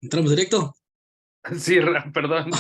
¿Entramos directo? Sí, perdón.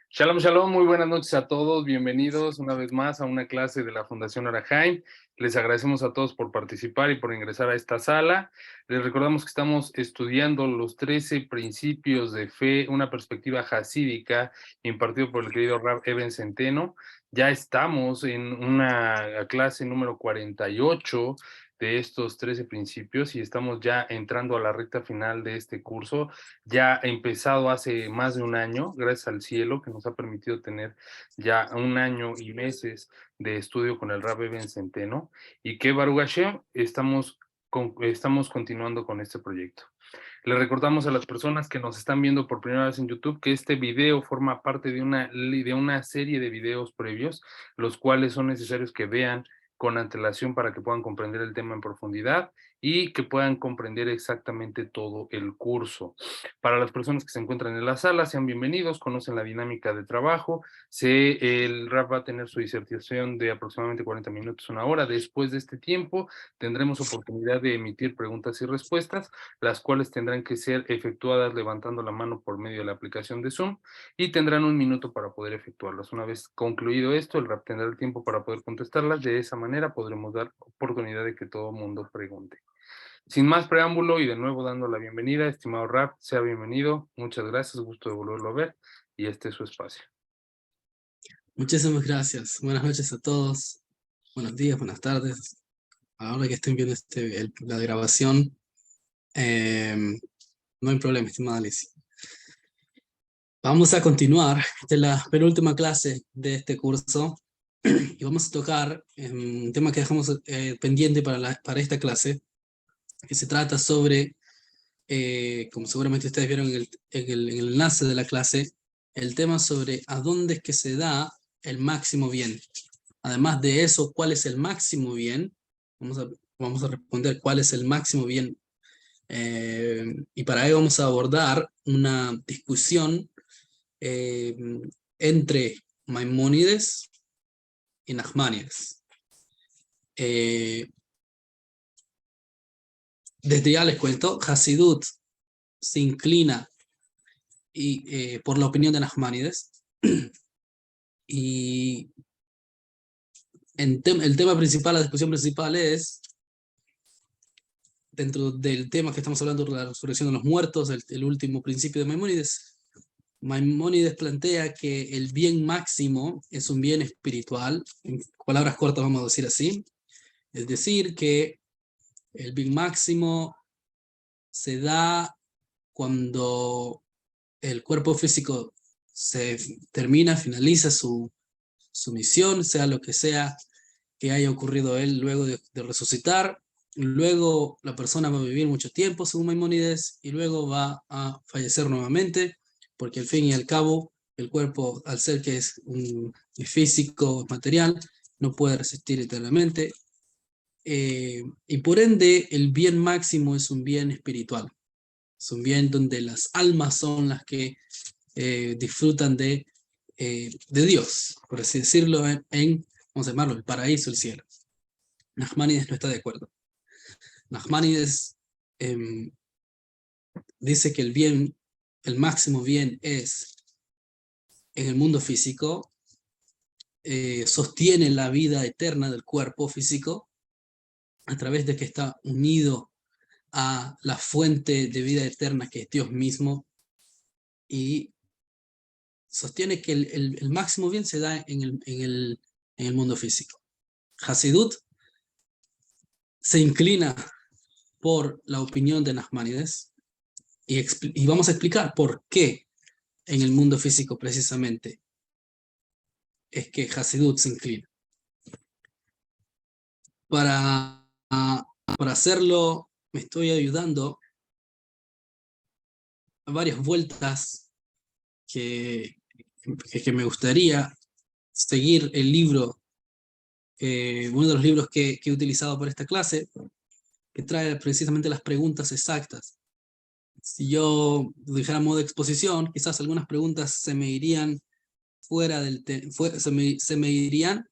Shalom, shalom, muy buenas noches a todos, bienvenidos una vez más a una clase de la Fundación Arahaim. Les agradecemos a todos por participar y por ingresar a esta sala. Les recordamos que estamos estudiando los 13 principios de fe, una perspectiva hasídica impartido por el querido Rav Eben Centeno. Ya estamos en una clase número 48 de estos 13 principios y estamos ya entrando a la recta final de este curso. Ya empezado hace más de un año, gracias al cielo, que nos ha permitido tener ya un año y meses de estudio con el Rav Eben Centeno, y que Baruch Hashem estamos continuando con este proyecto. Le recordamos a las personas que nos están viendo por primera vez en YouTube que este video forma parte de una serie de videos previos, los cuales son necesarios que vean con antelación para que puedan comprender el tema en profundidad y que puedan comprender exactamente todo el curso. Para las personas que se encuentran en la sala, sean bienvenidos, conocen la dinámica de trabajo. El RAP va a tener su disertación de aproximadamente 40 minutos, una hora. Después de este tiempo, tendremos oportunidad de emitir preguntas y respuestas, las cuales tendrán que ser efectuadas levantando la mano por medio de la aplicación de Zoom y tendrán un minuto para poder efectuarlas. Una vez concluido esto, el RAP tendrá el tiempo para poder contestarlas. De esa manera podremos dar oportunidad de que todo el mundo pregunte. Sin más preámbulo y de nuevo dando la bienvenida, estimado Rap, sea bienvenido, muchas gracias, gusto de volverlo a ver y este es su espacio. Muchísimas gracias. Buenas noches a todos. Buenos días, buenas tardes. A la hora que estén viendo la grabación, no hay problema, estimada Alicia. Vamos a continuar. Esta es la penúltima clase de este curso y vamos a tocar un tema que dejamos pendiente para esta clase, que se trata sobre, como seguramente ustedes vieron en el enlace de la clase, el tema sobre a dónde es que se da el máximo bien. Además de eso, ¿cuál es el máximo bien? Vamos a responder cuál es el máximo bien. Y para ello vamos a abordar una discusión entre Maimónides y Nachmanides. Desde ya les cuento, Hasidut se inclina por la opinión de Nachmanides. Y el tema principal, la discusión principal es, dentro del tema que estamos hablando de la resurrección de los muertos, el último principio de Maimónides, Maimónides plantea que el bien máximo es un bien espiritual, en palabras cortas vamos a decir así, es decir, que el bien máximo se da cuando el cuerpo físico finaliza su misión, sea lo que sea que haya ocurrido a él luego de resucitar. Luego la persona va a vivir mucho tiempo, según Maimónides, y luego va a fallecer nuevamente, porque al fin y al cabo el cuerpo, al ser que es un físico, material, no puede resistir eternamente. Y por ende el bien máximo es un bien espiritual. Es un bien donde las almas son las que disfrutan de Dios, por así decirlo, vamos a llamarlo, el paraíso, el cielo. Nachmanides no está de acuerdo. Nachmanides dice que el máximo bien es en el mundo físico, sostiene la vida eterna del cuerpo físico a través de que está unido a la fuente de vida eterna que es Dios mismo, y sostiene que el máximo bien se da en el mundo físico. Hasidut se inclina por la opinión de Nachmanides y vamos a explicar por qué en el mundo físico precisamente es que Hasidut se inclina. Para hacerlo me estoy ayudando a varias vueltas que me gustaría seguir el libro, uno de los libros que he utilizado para esta clase, que trae precisamente las preguntas exactas. Si yo dijera modo de exposición, quizás algunas preguntas se me irían se me irían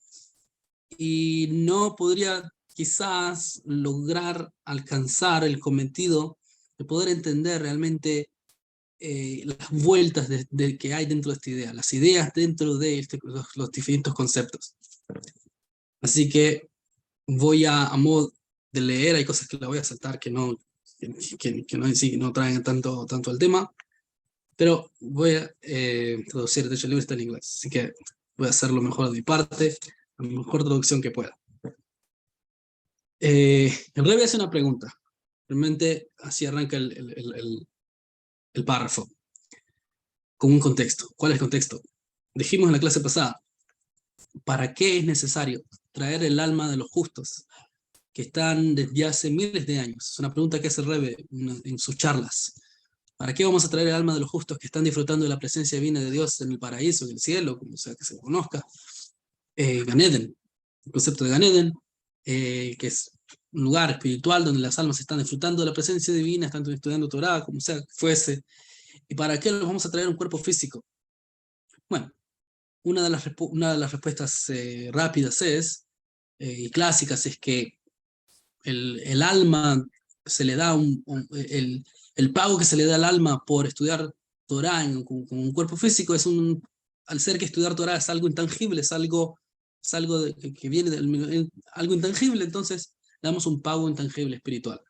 y no podría quizás lograr alcanzar el cometido de poder entender realmente las vueltas que hay dentro de esta idea, las ideas dentro de los distintos conceptos. Así que voy a modo de leer, hay cosas que la voy a saltar que no, sí, no traen tanto al tema, pero voy a traducir, de hecho el libro está en inglés, así que voy a hacer lo mejor de mi parte, la mejor traducción que pueda. El Rebbe hace una pregunta, realmente así arranca el párrafo, con un contexto. ¿Cuál es el contexto? Dijimos en la clase pasada, ¿para qué es necesario traer el alma de los justos que están desde hace miles de años? Es una pregunta que hace el Rebbe en sus charlas. ¿Para qué vamos a traer el alma de los justos que están disfrutando de la presencia divina de Dios en el paraíso, en el cielo, como sea que se conozca? Gan Eden, el concepto de Gan Eden, que es un lugar espiritual donde las almas están disfrutando de la presencia divina, están estudiando Torah, como sea que fuese. ¿Y para qué los vamos a traer un cuerpo físico? Bueno, una de las respuestas rápidas y clásicas es que el alma se le da el pago que se le da al alma por estudiar Torah con un cuerpo físico al ser que estudiar Torah es algo intangible, es algo que viene algo intangible, entonces damos un pago intangible espiritual.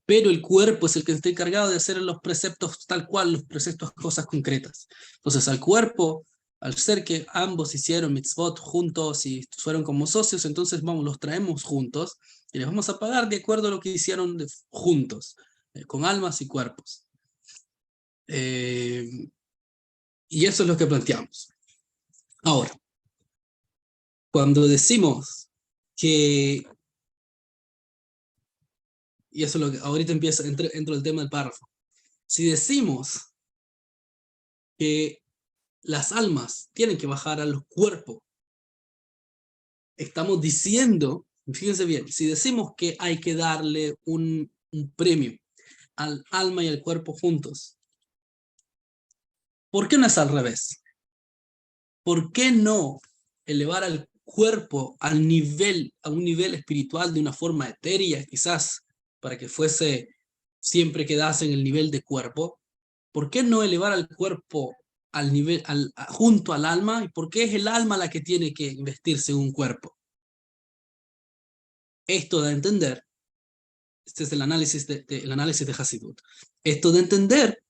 Pero el cuerpo es el que está encargado de hacer los preceptos tal cual, los preceptos, cosas concretas. Entonces al cuerpo, al ser que ambos hicieron mitzvot juntos y fueron como socios, entonces los traemos juntos y les vamos a pagar de acuerdo a lo que hicieron juntos, con almas y cuerpos. Y eso es lo que planteamos. Ahora, cuando decimos que, y eso es lo que ahorita empieza, entro el tema del párrafo, si decimos que las almas tienen que bajar al cuerpo, estamos diciendo, fíjense bien, si decimos que hay que darle un premio al alma y al cuerpo juntos, ¿por qué no es al revés? ¿Por qué no elevar al cuerpo a un nivel espiritual de una forma etérea, quizás, para que siempre quedase en el nivel de cuerpo? ¿Por qué no elevar al cuerpo al nivel, junto al alma? ¿Y por qué es el alma la que tiene que investirse en un cuerpo? Esto da a entender, este es el análisis de Hasidut, esto de entender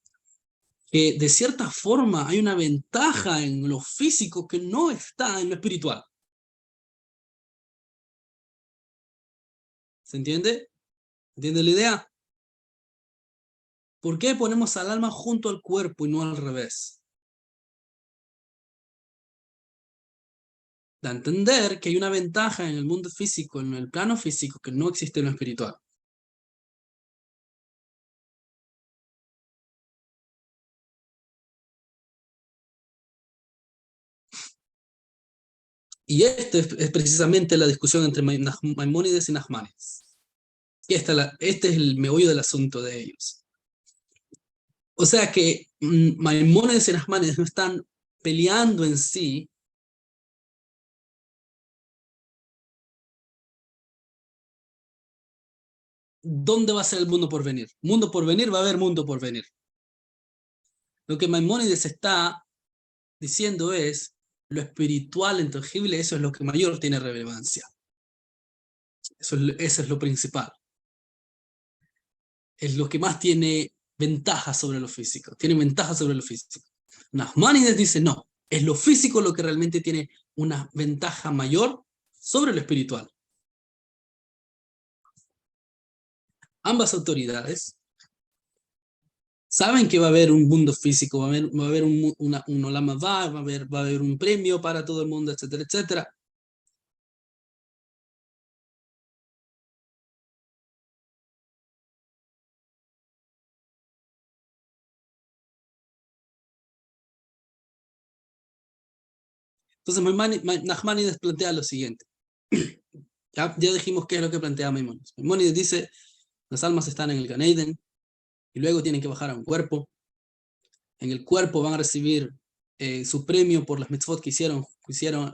que de cierta forma hay una ventaja en lo físico que no está en lo espiritual. ¿Se entiende? ¿Entiende la idea? ¿Por qué ponemos al alma junto al cuerpo y no al revés? Da a entender que hay una ventaja en el mundo físico, en el plano físico, que no existe en lo espiritual. Y esta es precisamente la discusión entre Maimónides y Nachmanides. Este es el meollo del asunto de ellos. O sea que Maimónides y Nachmanides no están peleando en sí dónde va a ser el mundo por venir. Mundo por venir, va a haber mundo por venir. Lo que Maimónides está diciendo es lo espiritual, intangible, eso es lo que mayor tiene relevancia. Eso es lo principal. Es lo que más tiene ventaja sobre lo físico. Tiene ventaja sobre lo físico. Nachmanides dice no, es lo físico lo que realmente tiene una ventaja mayor sobre lo espiritual. Ambas autoridades saben que va a haber un mundo físico, va a haber un Olam Haba, va a haber un premio para todo el mundo, etcétera, etcétera. Entonces Nachmanides plantea lo siguiente. Ya dijimos qué es lo que plantea Maimónides. Maimónides dice, las almas están en el Gan Eden y luego tienen que bajar a un cuerpo. En el cuerpo van a recibir su premio por las mitzvot que hicieron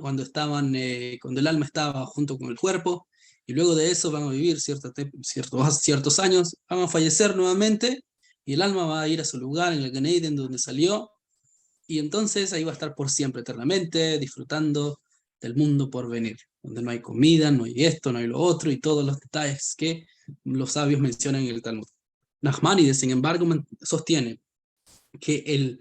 cuando el alma estaba junto con el cuerpo, y luego de eso van a vivir ciertos años, van a fallecer nuevamente, y el alma va a ir a su lugar en el Gan Eden donde salió, y entonces ahí va a estar por siempre, eternamente, disfrutando del mundo por venir, donde no hay comida, no hay esto, no hay lo otro, y todos los detalles que los sabios mencionan en el Talmud. Nachmanides, sin embargo, sostiene que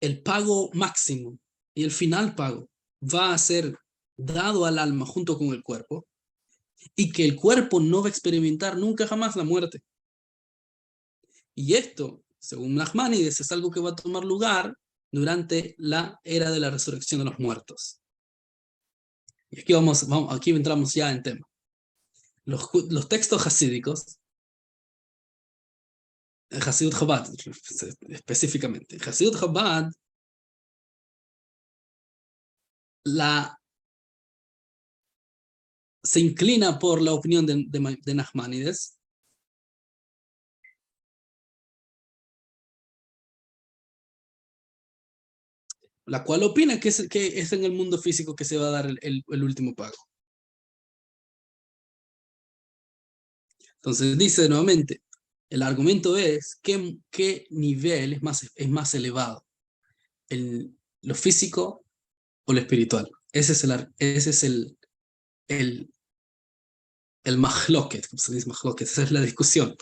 el pago máximo y el final pago va a ser dado al alma junto con el cuerpo, y que el cuerpo no va a experimentar nunca jamás la muerte. Y esto, según Nachmanides, es algo que va a tomar lugar durante la era de la resurrección de los muertos. Y aquí, aquí entramos ya en tema. Los textos hasídicos, Hasidut Chabad específicamente, Hasidut Chabad, se inclina por la opinión de Nachmanides, la cual opina que es en el mundo físico que se va a dar el último pago. Entonces dice nuevamente, el argumento es qué nivel es más elevado, lo físico o lo espiritual. Ese es el mahloket, como se dice mahloket, esa es la discusión.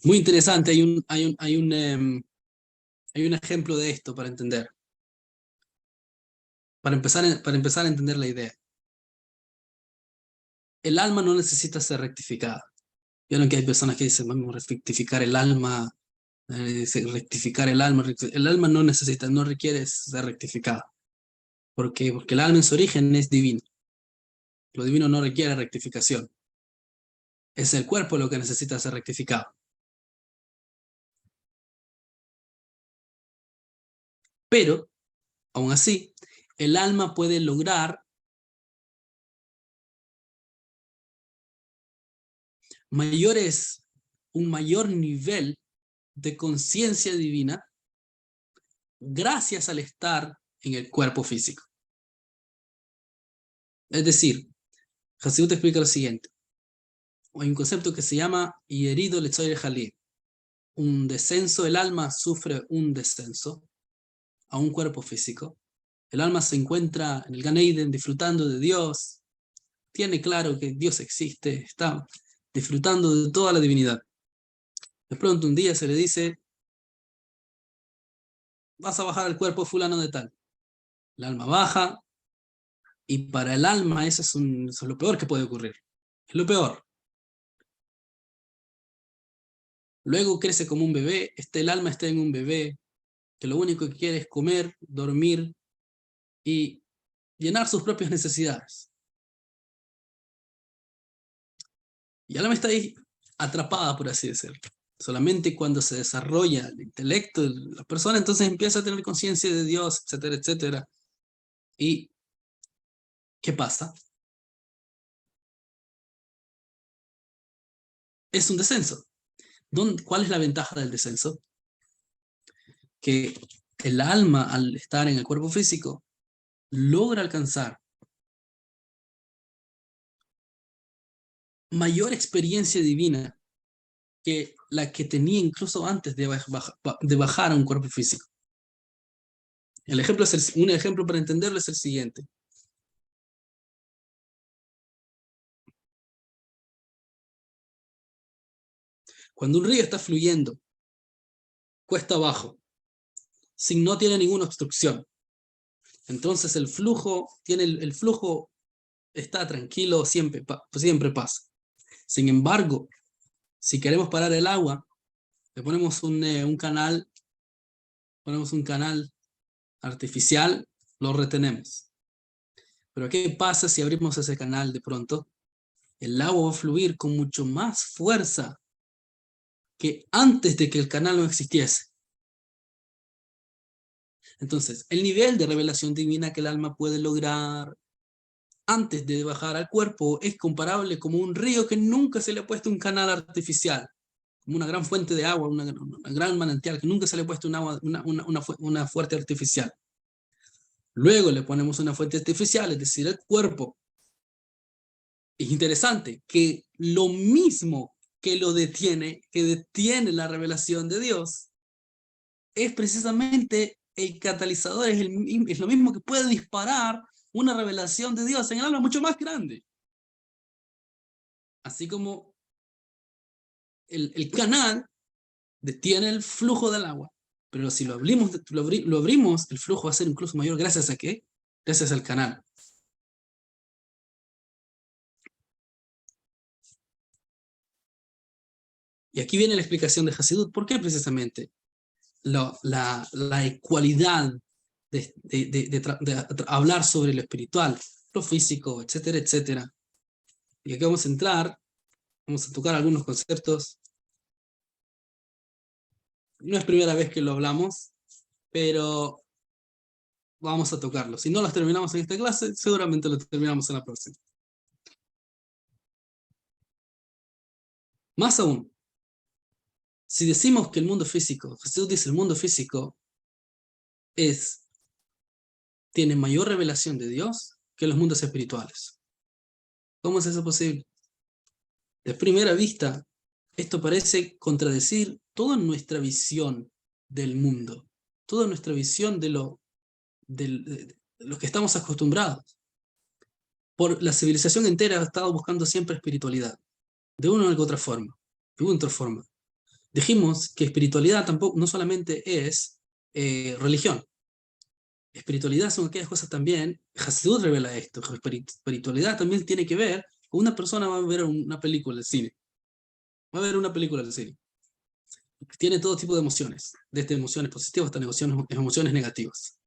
Muy interesante, hay un ejemplo de esto para entender. Para empezar a entender la idea. El alma no necesita ser rectificada. Vieron que hay personas que dicen, vamos a rectificar el alma, rectificar el alma. El alma no necesita, no requiere ser rectificada. Porque el alma en su origen es divino. Lo divino no requiere rectificación. Es el cuerpo lo que necesita ser rectificado. Pero, aún así, el alma puede lograr un mayor nivel de conciencia divina gracias al estar en el cuerpo físico. Es decir, Hasidut explica lo siguiente. Hay un concepto que se llama Yerido Letzoyer Jalí. Un descenso, el alma sufre un descenso a un cuerpo físico. El alma se encuentra en el Gan Eden disfrutando de Dios, tiene claro que Dios existe, está disfrutando de toda la divinidad. De pronto un día se le dice, vas a bajar al cuerpo fulano de tal. El alma baja, y para el alma eso es lo peor que puede ocurrir. Es lo peor. Luego crece como un bebé, el alma está en un bebé, que lo único que quiere es comer, dormir y llenar sus propias necesidades. Y el alma está ahí atrapada, por así decirlo. Solamente cuando se desarrolla el intelecto de la persona, entonces empieza a tener conciencia de Dios, etcétera, etcétera. ¿Y qué pasa? Es un descenso. ¿Cuál es la ventaja del descenso? Que el alma, al estar en el cuerpo físico, logra alcanzar mayor experiencia divina que la que tenía incluso antes de bajar a un cuerpo físico. Un ejemplo para entenderlo es el siguiente. Cuando un río está fluyendo, cuesta abajo, no tiene ninguna obstrucción, entonces el flujo está tranquilo, siempre pasa. Sin embargo, si queremos parar el agua, le ponemos un canal artificial, lo retenemos. Pero ¿qué pasa si abrimos ese canal de pronto? El agua va a fluir con mucho más fuerza que antes de que el canal no existiese. Entonces, el nivel de revelación divina que el alma puede lograr antes de bajar al cuerpo es comparable como un río que nunca se le ha puesto un canal artificial, como una gran fuente de agua, una gran manantial que nunca se le ha puesto una fuente artificial. Luego le ponemos una fuente artificial, es decir, el cuerpo. Es interesante que lo mismo que que detiene la revelación de Dios, es precisamente el catalizador, es lo mismo que puede disparar una revelación de Dios en el alma mucho más grande. Así como el canal detiene el flujo del agua, pero si lo abrimos, el flujo va a ser incluso mayor. ¿Gracias a qué? Gracias al canal. Y aquí viene la explicación de Hasidut. ¿Por qué precisamente la ecualidad de hablar sobre lo espiritual, lo físico, etcétera, etcétera? Y aquí vamos a entrar, vamos a tocar algunos conceptos. No es primera vez que lo hablamos, pero vamos a tocarlo. Si no los terminamos en esta clase, seguramente lo terminamos en la próxima. Más aún, si decimos que el mundo físico, Jesús dice el mundo físico tiene mayor revelación de Dios que los mundos espirituales. ¿Cómo es eso posible? De primera vista, esto parece contradecir toda nuestra visión del mundo, toda nuestra visión de lo que estamos acostumbrados. Por la civilización entera ha estado buscando siempre espiritualidad, de una u otra forma, de una u otra forma. Dijimos que espiritualidad tampoco, no solamente es religión. Espiritualidad son aquellas cosas también, Hasidut revela esto, espiritualidad también tiene que ver con una persona va a ver una película del cine. Va a ver una película del cine. Tiene todo tipo de emociones, desde emociones positivas hasta emociones negativas.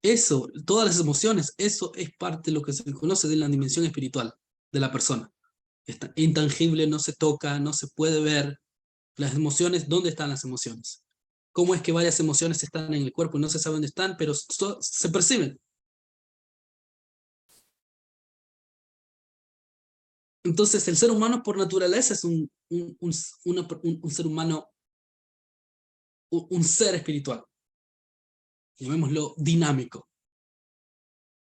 Eso, todas las emociones, eso es parte de lo que se conoce de la dimensión espiritual de la persona. Es intangible, no se toca, no se puede ver. Las emociones, ¿dónde están las emociones? ¿Cómo es que varias emociones están en el cuerpo y no se sabe dónde están, pero se perciben? Entonces, el ser humano por naturaleza es un ser humano, un ser espiritual. Llamémoslo dinámico.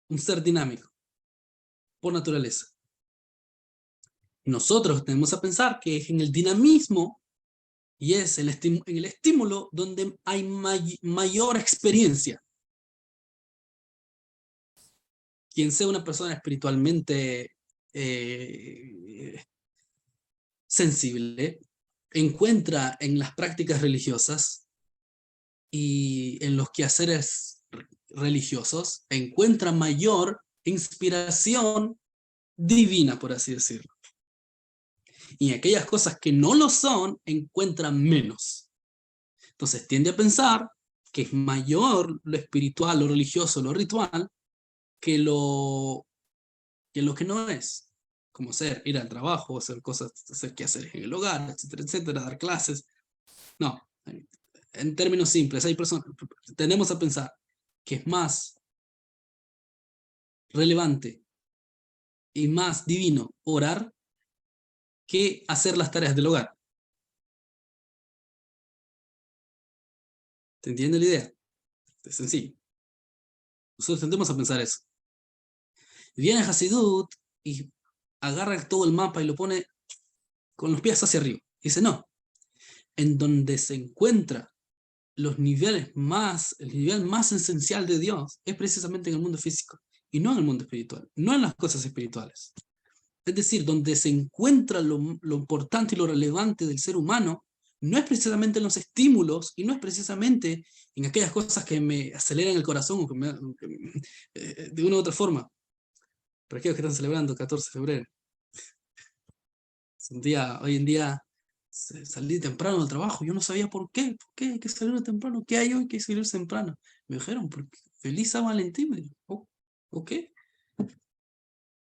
Un ser dinámico, por naturaleza. Nosotros tenemos a pensar que es en el dinamismo y es en el estímulo donde hay mayor experiencia. Quien sea una persona espiritualmente sensible, encuentra en las prácticas religiosas y en los quehaceres religiosos, encuentra mayor inspiración divina, por así decirlo. Y aquellas cosas que no lo son, encuentran menos. Entonces tiende a pensar que es mayor lo espiritual, lo religioso, lo ritual, que lo que no es. Como ir al trabajo, hacer cosas, hacer quehaceres en el hogar, etcétera, etcétera, dar clases. No, en términos simples, tendemos a pensar que es más relevante y más divino orar que hacer las tareas del hogar. ¿Te entiende la idea? Es sencillo. Nosotros tendemos a pensar eso. Viene Hasidut y agarra todo el mapa y lo pone con los pies hacia arriba. Dice, no, en donde se encuentra el nivel más esencial de Dios es precisamente en el mundo físico y no en el mundo espiritual, no en las cosas espirituales. Es decir, donde se encuentra lo importante y lo relevante del ser humano no es precisamente en los estímulos y no es precisamente en aquellas cosas que me aceleran el corazón o de una u otra forma. Para aquellos que están celebrando 14 de febrero. Es un día, hoy en día salí temprano del trabajo, yo no sabía por qué hay que salir temprano, qué hay hoy que salir temprano. Me dijeron, porque feliz San Valentín. Me dijo, oh, ok.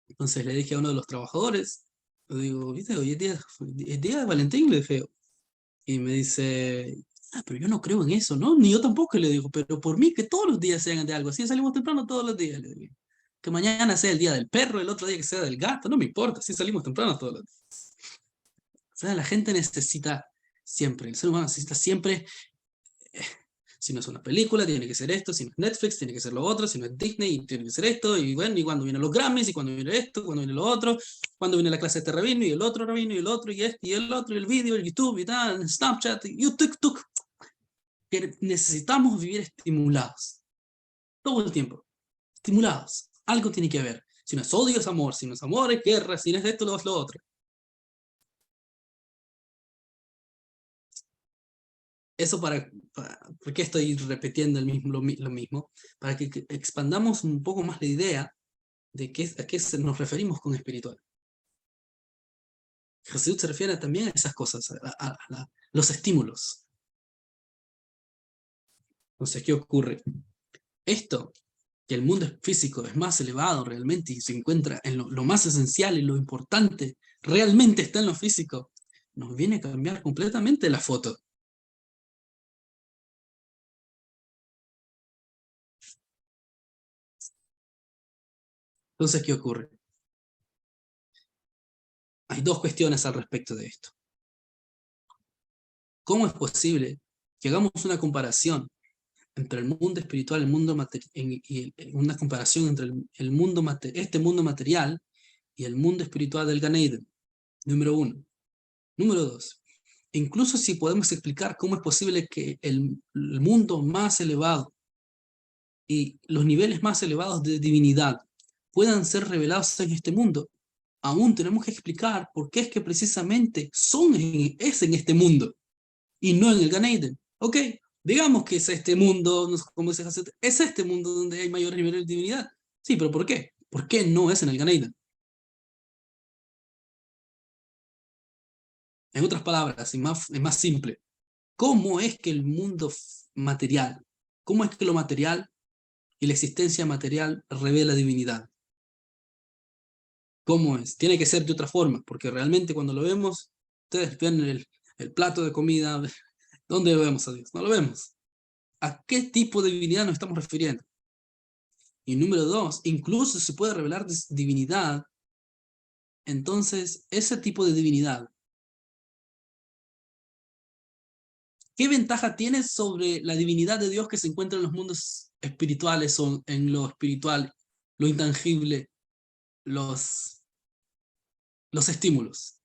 Entonces le dije a uno de los trabajadores, le digo, viste, hoy es día de Valentín, le dije. Y me dice, pero yo no creo en eso, ¿no? Ni yo tampoco, le digo, pero por mí que todos los días sean de algo, así salimos temprano todos los días, le digo. Que mañana sea el día del perro, el otro día que sea del gato, no me importa, si salimos temprano todos los días. O sea, la gente necesita siempre, el ser humano necesita siempre, si no es una película, tiene que ser esto, si no es Netflix, tiene que ser lo otro, si no es Disney, tiene que ser esto, y bueno, y cuando vienen los Grammys, y cuando viene esto, cuando viene lo otro, cuando viene la clase de este rabino, y el otro rabino, y el otro, y este, y el otro, y el vídeo, el YouTube, y tal, Snapchat, y YouTube, que necesitamos vivir estimulados, todo el tiempo, estimulados, algo tiene que haber. Si no es odio, es amor, si no es amor, es guerra, si no es esto, lo otro. Eso ¿por qué estoy repitiendo lo mismo? Para que expandamos un poco más la idea de a qué nos referimos con espiritual. Jesús se refiere también a esas cosas, a los estímulos. Entonces, ¿qué ocurre? Esto, que el mundo físico es más elevado realmente y se encuentra en lo más esencial y lo importante, realmente está en lo físico, nos viene a cambiar completamente la foto. Entonces, ¿qué ocurre? Hay dos cuestiones al respecto de esto. ¿Cómo es posible que hagamos una comparación entre el mundo espiritual, el mundo y una comparación entre el mundo este mundo material y el mundo espiritual del Gan Eden? Número uno. Número dos. Incluso si podemos explicar cómo es posible que el mundo más elevado y los niveles más elevados de divinidad puedan ser revelados en este mundo, aún tenemos que explicar por qué es que precisamente es en este mundo y no en el Gan Eden. Ok, digamos que es este mundo, no sé cómo se hace, es este mundo donde hay mayores niveles de divinidad. Sí, pero ¿por qué? ¿Por qué no es en el Gan Eden? En otras palabras, es más simple. ¿Cómo es que el mundo material, cómo es que lo material y la existencia material revela divinidad? ¿Cómo es? Tiene que ser de otra forma, porque realmente cuando lo vemos, ustedes ven el plato de comida, ¿dónde vemos a Dios? No lo vemos. ¿A qué tipo de divinidad nos estamos refiriendo? Y número dos, incluso se puede revelar divinidad. Entonces, ese tipo de divinidad, ¿qué ventaja tiene sobre la divinidad de Dios que se encuentra en los mundos espirituales o en lo espiritual, lo intangible, los, los estímulos?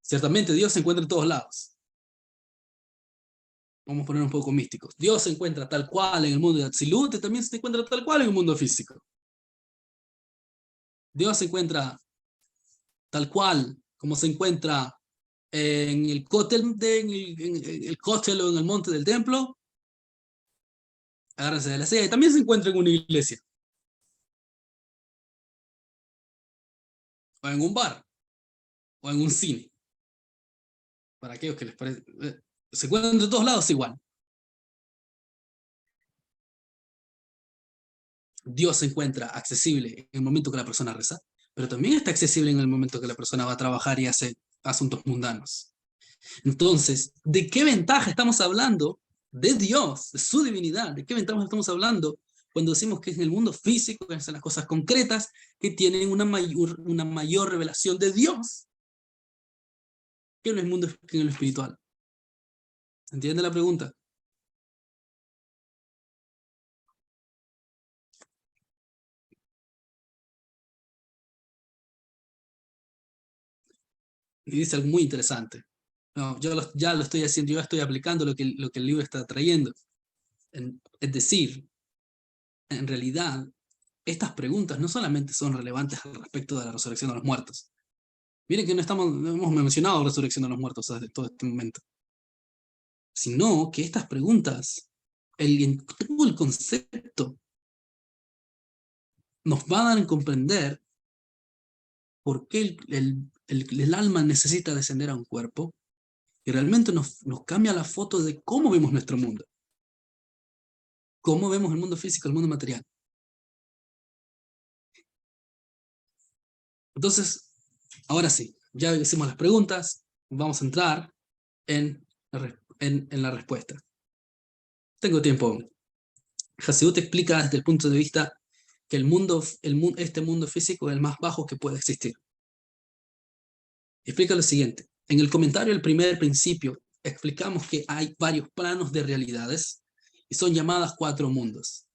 Ciertamente Dios se encuentra en todos lados. Vamos a poner un poco místicos. Dios se encuentra tal cual en el mundo de Atzilut y también se encuentra tal cual en el mundo físico. Dios se encuentra tal cual como se encuentra en el cótel, en el cótel o en el monte del templo, agárrense de la silla, y también se encuentra en una iglesia, o en un bar, o en un cine. Para aquellos que les parece, se encuentran de todos lados igual. Dios se encuentra accesible en el momento que la persona reza, pero también está accesible en el momento que la persona va a trabajar y hace asuntos mundanos. Entonces, ¿de qué ventaja estamos hablando de Dios, de su divinidad? ¿De qué ventaja estamos hablando cuando decimos que es en el mundo físico, que son las cosas concretas, que tienen una mayor revelación de Dios que en el mundo que en lo espiritual? ¿Entiende la pregunta? Y dice algo muy interesante. No, ya lo estoy haciendo, yo estoy aplicando lo que el libro está trayendo. Es decir, en realidad, estas preguntas no solamente son relevantes al respecto de la resurrección de los muertos. Miren que no hemos mencionado la resurrección de los muertos desde todo este momento, sino que estas preguntas, todo el concepto, nos va a dar a comprender por qué el alma necesita descender a un cuerpo y realmente nos cambia la foto de cómo vemos nuestro mundo, cómo vemos el mundo físico, el mundo material. Entonces, ahora sí, ya hicimos las preguntas, vamos a entrar en la respuesta. Tengo tiempo aún. Hasidut explica desde el punto de vista que este mundo físico es el más bajo que puede existir. Explica lo siguiente. En el comentario del primer principio explicamos que hay varios planos de realidades y son llamadas 4 mundos.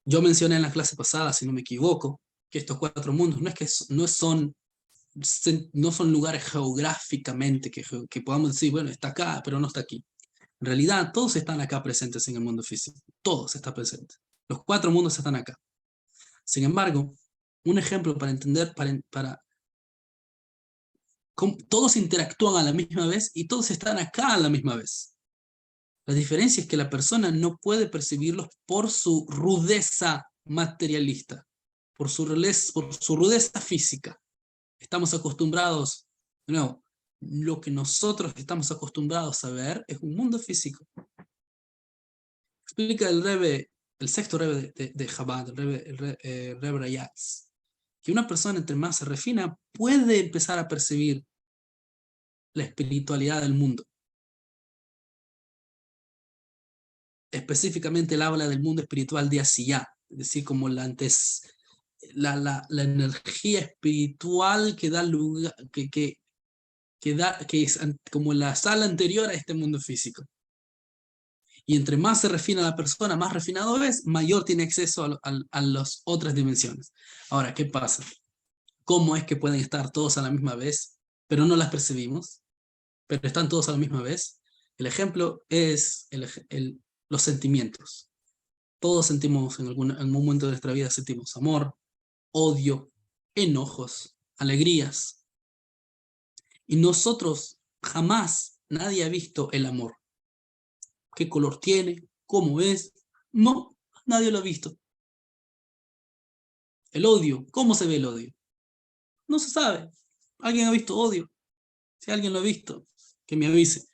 Yo mencioné en la clase pasada, si no me equivoco, que estos 4 mundos no son lugares geográficamente que podamos decir, bueno, está acá, pero no está aquí. En realidad, todos están acá presentes en el mundo físico. Todos están presentes. Los 4 mundos están acá. Sin embargo, un ejemplo para entender, todos interactúan a la misma vez y todos están acá a la misma vez. La diferencia es que la persona no puede percibirlos por su rudeza materialista, por su rudeza física. Estamos acostumbrados, no, lo que nosotros estamos acostumbrados a ver es un mundo físico. Explica el sexto Rebbe de Chabad, el Rebbe Rayatz, que una persona entre más se refina puede empezar a percibir la espiritualidad del mundo. Específicamente él habla del mundo espiritual de Asiyá, es decir, como la energía espiritual que da lugar, que es como la sala anterior a este mundo físico. Y entre más se refina la persona, más refinado es, mayor tiene acceso a las otras dimensiones. Ahora, ¿qué pasa? ¿Cómo es que pueden estar todos a la misma vez, pero no las percibimos? Pero están todos a la misma vez. El ejemplo es los sentimientos. Todos sentimos en algún momento de nuestra vida, sentimos amor, odio, enojos, alegrías. Y nosotros jamás, nadie ha visto el amor. ¿Qué color tiene? ¿Cómo es? No, nadie lo ha visto. El odio, ¿cómo se ve el odio? No se sabe. ¿Alguien ha visto odio? Si alguien lo ha visto, que me avise.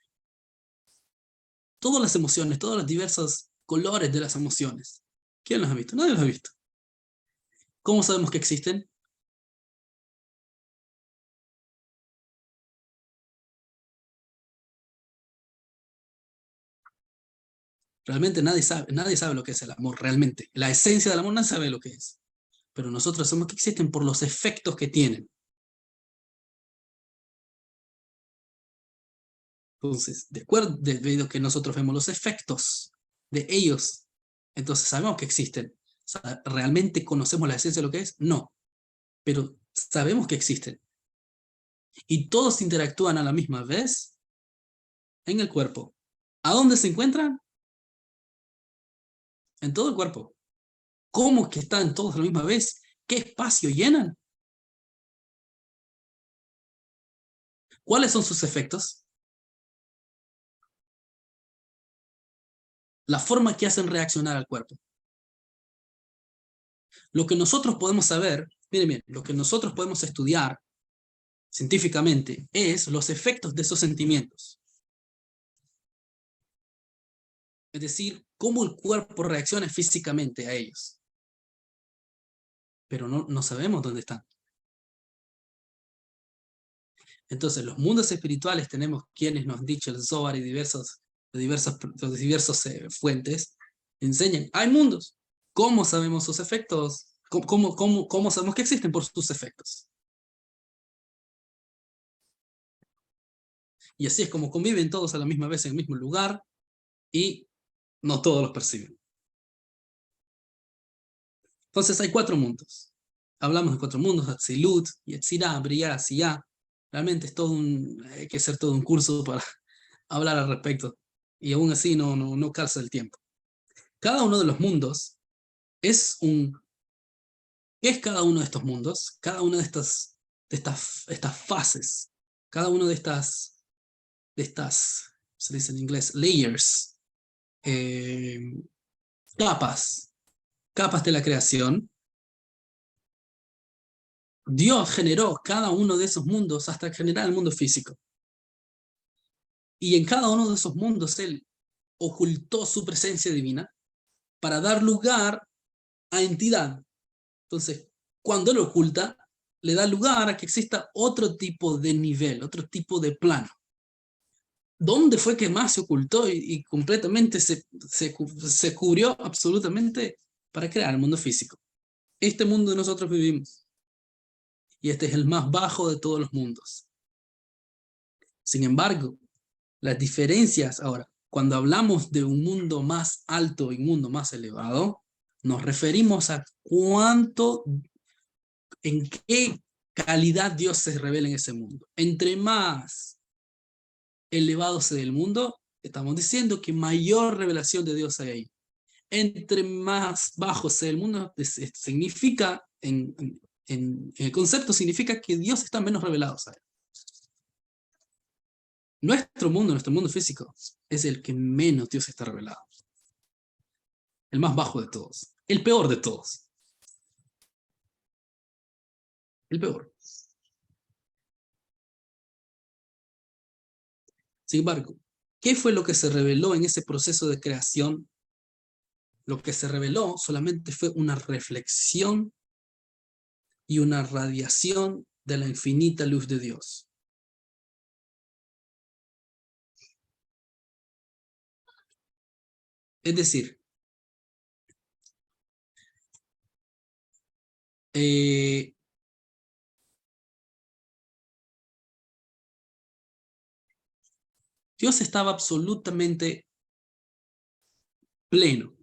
Todas las emociones, todos los diversos colores de las emociones. ¿Quién los ha visto? Nadie los ha visto. ¿Cómo sabemos que existen? Realmente nadie sabe lo que es el amor, realmente. La esencia del amor nadie sabe lo que es. Pero nosotros sabemos que existen por los efectos que tienen. Entonces, debido a que nosotros vemos los efectos de ellos, entonces sabemos que existen. O sea, ¿realmente conocemos la esencia de lo que es? No. Pero sabemos que existen. Y todos interactúan a la misma vez en el cuerpo. ¿A dónde se encuentran? En todo el cuerpo. ¿Cómo es que están todos a la misma vez? ¿Qué espacio llenan? ¿Cuáles son sus efectos? La forma que hacen reaccionar al cuerpo. Lo que nosotros podemos saber, miren, lo que nosotros podemos estudiar científicamente es los efectos de esos sentimientos. Es decir, cómo el cuerpo reacciona físicamente a ellos. Pero no sabemos dónde están. Entonces, los mundos espirituales tenemos quienes nos han dicho el Zohar y diversas fuentes enseñan, hay mundos. ¿Cómo sabemos sus efectos? ¿Cómo sabemos que existen por sus efectos? Y así es como conviven todos a la misma vez en el mismo lugar y no todos los perciben. Entonces hay 4 mundos. Hablamos de 4 mundos, Atzilut, Yetzirah, Briah, Siyah. Realmente es hay que hacer todo un curso para hablar al respecto. Y aún así no calza el tiempo. Cada uno de los mundos es ¿Qué es cada uno de estos mundos? Cada una de estas fases, cada una de estas, se dice en inglés, layers, capas de la creación. Dios generó cada uno de esos mundos hasta generar el mundo físico. Y en cada uno de esos mundos Él ocultó su presencia divina para dar lugar a entidad. Entonces, cuando Él oculta, le da lugar a que exista otro tipo de nivel, otro tipo de plano. ¿Dónde fue que más se ocultó y completamente se cubrió absolutamente para crear el mundo físico. Este mundo que nosotros vivimos. Y este es el más bajo de todos los mundos. Sin embargo, las diferencias ahora, cuando hablamos de un mundo más alto y un mundo más elevado, nos referimos a cuánto, en qué calidad Dios se revela en ese mundo. Entre más elevado sea el mundo, estamos diciendo que mayor revelación de Dios hay ahí. Entre más bajo sea el mundo, significa, en el concepto, significa que Dios está menos revelado a él. Nuestro mundo físico, es el que menos Dios está revelado. El más bajo de todos. El peor de todos. El peor. Sin embargo, ¿qué fue lo que se reveló en ese proceso de creación? Lo que se reveló solamente fue una reflexión y una radiación de la infinita luz de Dios. Es decir, Dios estaba absolutamente pleno,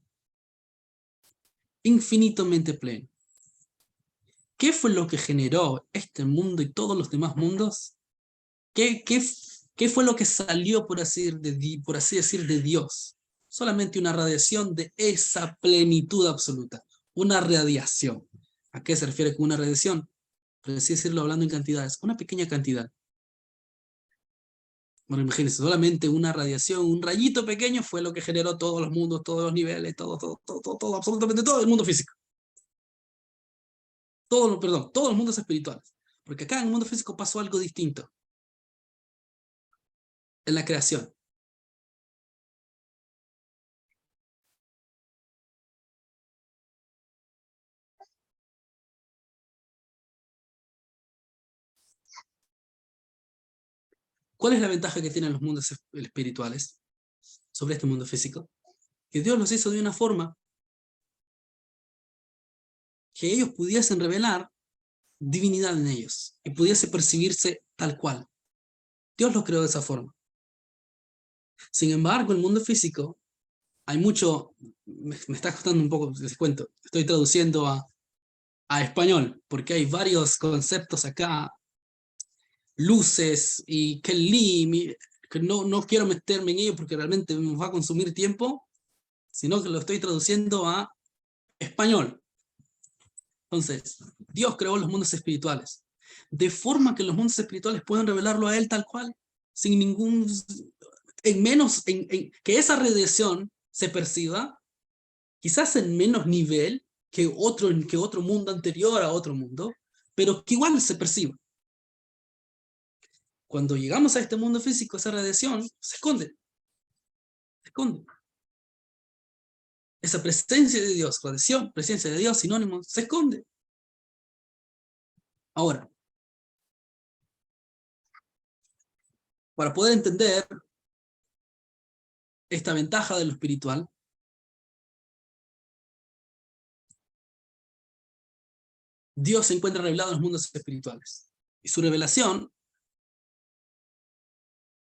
infinitamente pleno. ¿Qué fue lo que generó este mundo y todos los demás mundos? ¿Qué fue lo que salió, por así decir, de Dios? Solamente una radiación de esa plenitud absoluta. Una radiación. ¿A qué se refiere con una radiación? Por así decirlo, hablando en cantidades. Una pequeña cantidad. Bueno, imagínense, solamente una radiación, un rayito pequeño fue lo que generó todos los mundos, todos los niveles, todo, absolutamente todo el mundo físico. Todos los mundos espirituales. Porque acá en el mundo físico pasó algo distinto. En la creación. ¿Cuál es la ventaja que tienen los mundos espirituales sobre este mundo físico? Que Dios los hizo de una forma que ellos pudiesen revelar divinidad en ellos y pudiese percibirse tal cual. Dios los creó de esa forma. Sin embargo, el mundo físico, hay mucho, me está costando un poco, les cuento, estoy traduciendo a español, porque hay varios conceptos acá, luces y kelim, que no quiero meterme en ello porque realmente nos va a consumir tiempo, sino que lo estoy traduciendo a español. Entonces, Dios creó los mundos espirituales, de forma que los mundos espirituales puedan revelarlo a Él tal cual, sin ningún, que esa radiación se perciba, quizás en menos nivel que otro mundo anterior a otro mundo, pero que igual se perciba. Cuando llegamos a este mundo físico, esa radiación se esconde. Se esconde. Esa presencia de Dios, radiación, presencia de Dios, sinónimo, se esconde. Ahora, para poder entender esta ventaja de lo espiritual, Dios se encuentra revelado en los mundos espirituales. Y su revelación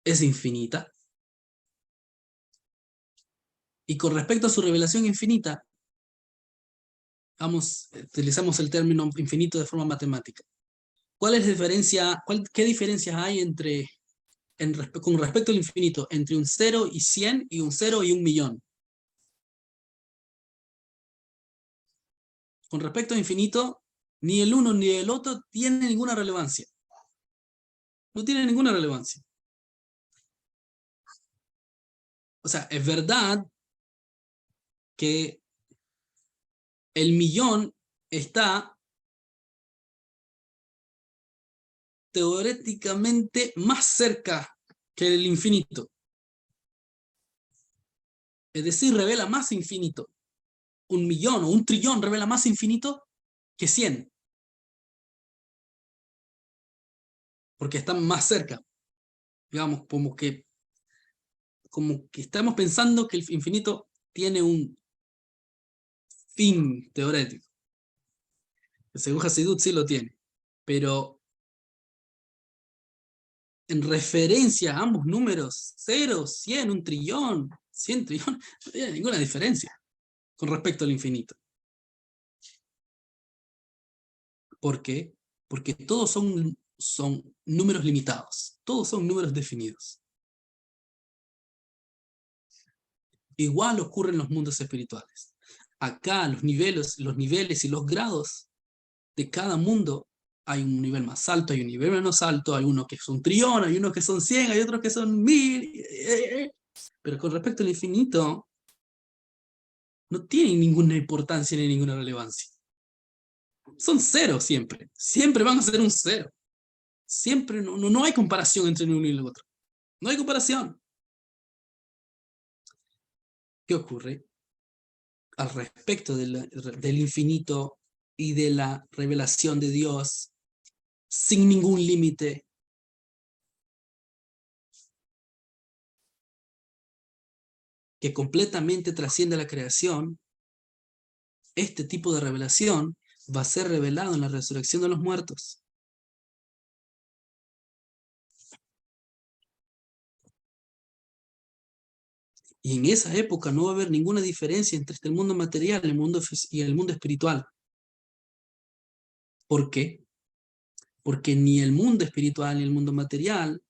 es infinita. Y con respecto a su revelación infinita, utilizamos el término infinito de forma matemática. ¿Cuál es la diferencia? ¿Qué diferencias hay con respecto al infinito entre un 0 y 100 y un 0 y un millón? Con respecto al infinito, ni el uno ni el otro tienen ninguna relevancia. No tienen ninguna relevancia. O sea, es verdad que el millón está teóricamente más cerca que el infinito. Es decir, revela más infinito. Un millón o un trillón revela más infinito que 100. Porque están más cerca. Digamos, como que estamos pensando que el infinito tiene un fin teorético. Según Hasidut sí lo tiene, pero en referencia a ambos números, 0, 100, 1.000.000.000, 100 trillones, no tiene ninguna diferencia con respecto al infinito. ¿Por qué? Porque todos son números limitados, todos son números definidos. Igual ocurre en los mundos espirituales. Acá los niveles y los grados de cada mundo, hay un nivel más alto, hay un nivel menos alto, hay uno que es 1.000.000.000, hay unos que son 100, hay otros que son 1.000. Pero con respecto al infinito, no tienen ninguna importancia ni ninguna relevancia. Son cero siempre. Siempre van a ser un cero. Siempre no hay comparación entre uno y el otro. No hay comparación. ¿Qué ocurre? Al respecto del infinito y de la revelación de Dios sin ningún límite, que completamente trasciende la creación, este tipo de revelación va a ser revelado en la resurrección de los muertos. Y en esa época no va a haber ninguna diferencia entre el mundo material y el mundo espiritual. ¿Por qué? Porque ni el mundo espiritual ni el mundo material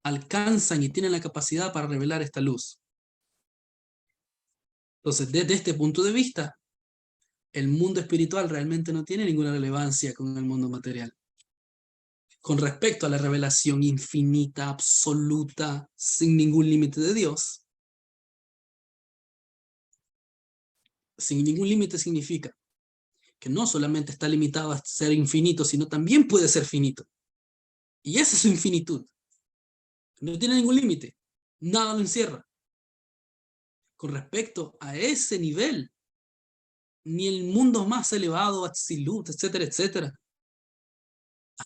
alcanzan y tienen la capacidad para revelar esta luz. Entonces, desde este punto de vista, el mundo espiritual realmente no tiene ninguna relevancia con el mundo material. Con respecto a la revelación infinita, absoluta, sin ningún límite de Dios, sin ningún límite significa que no solamente está limitado a ser infinito, sino también puede ser finito. Y esa es su infinitud. No tiene ningún límite. Nada lo encierra. Con respecto a ese nivel, ni el mundo más elevado, Atzilut, etcétera, etcétera,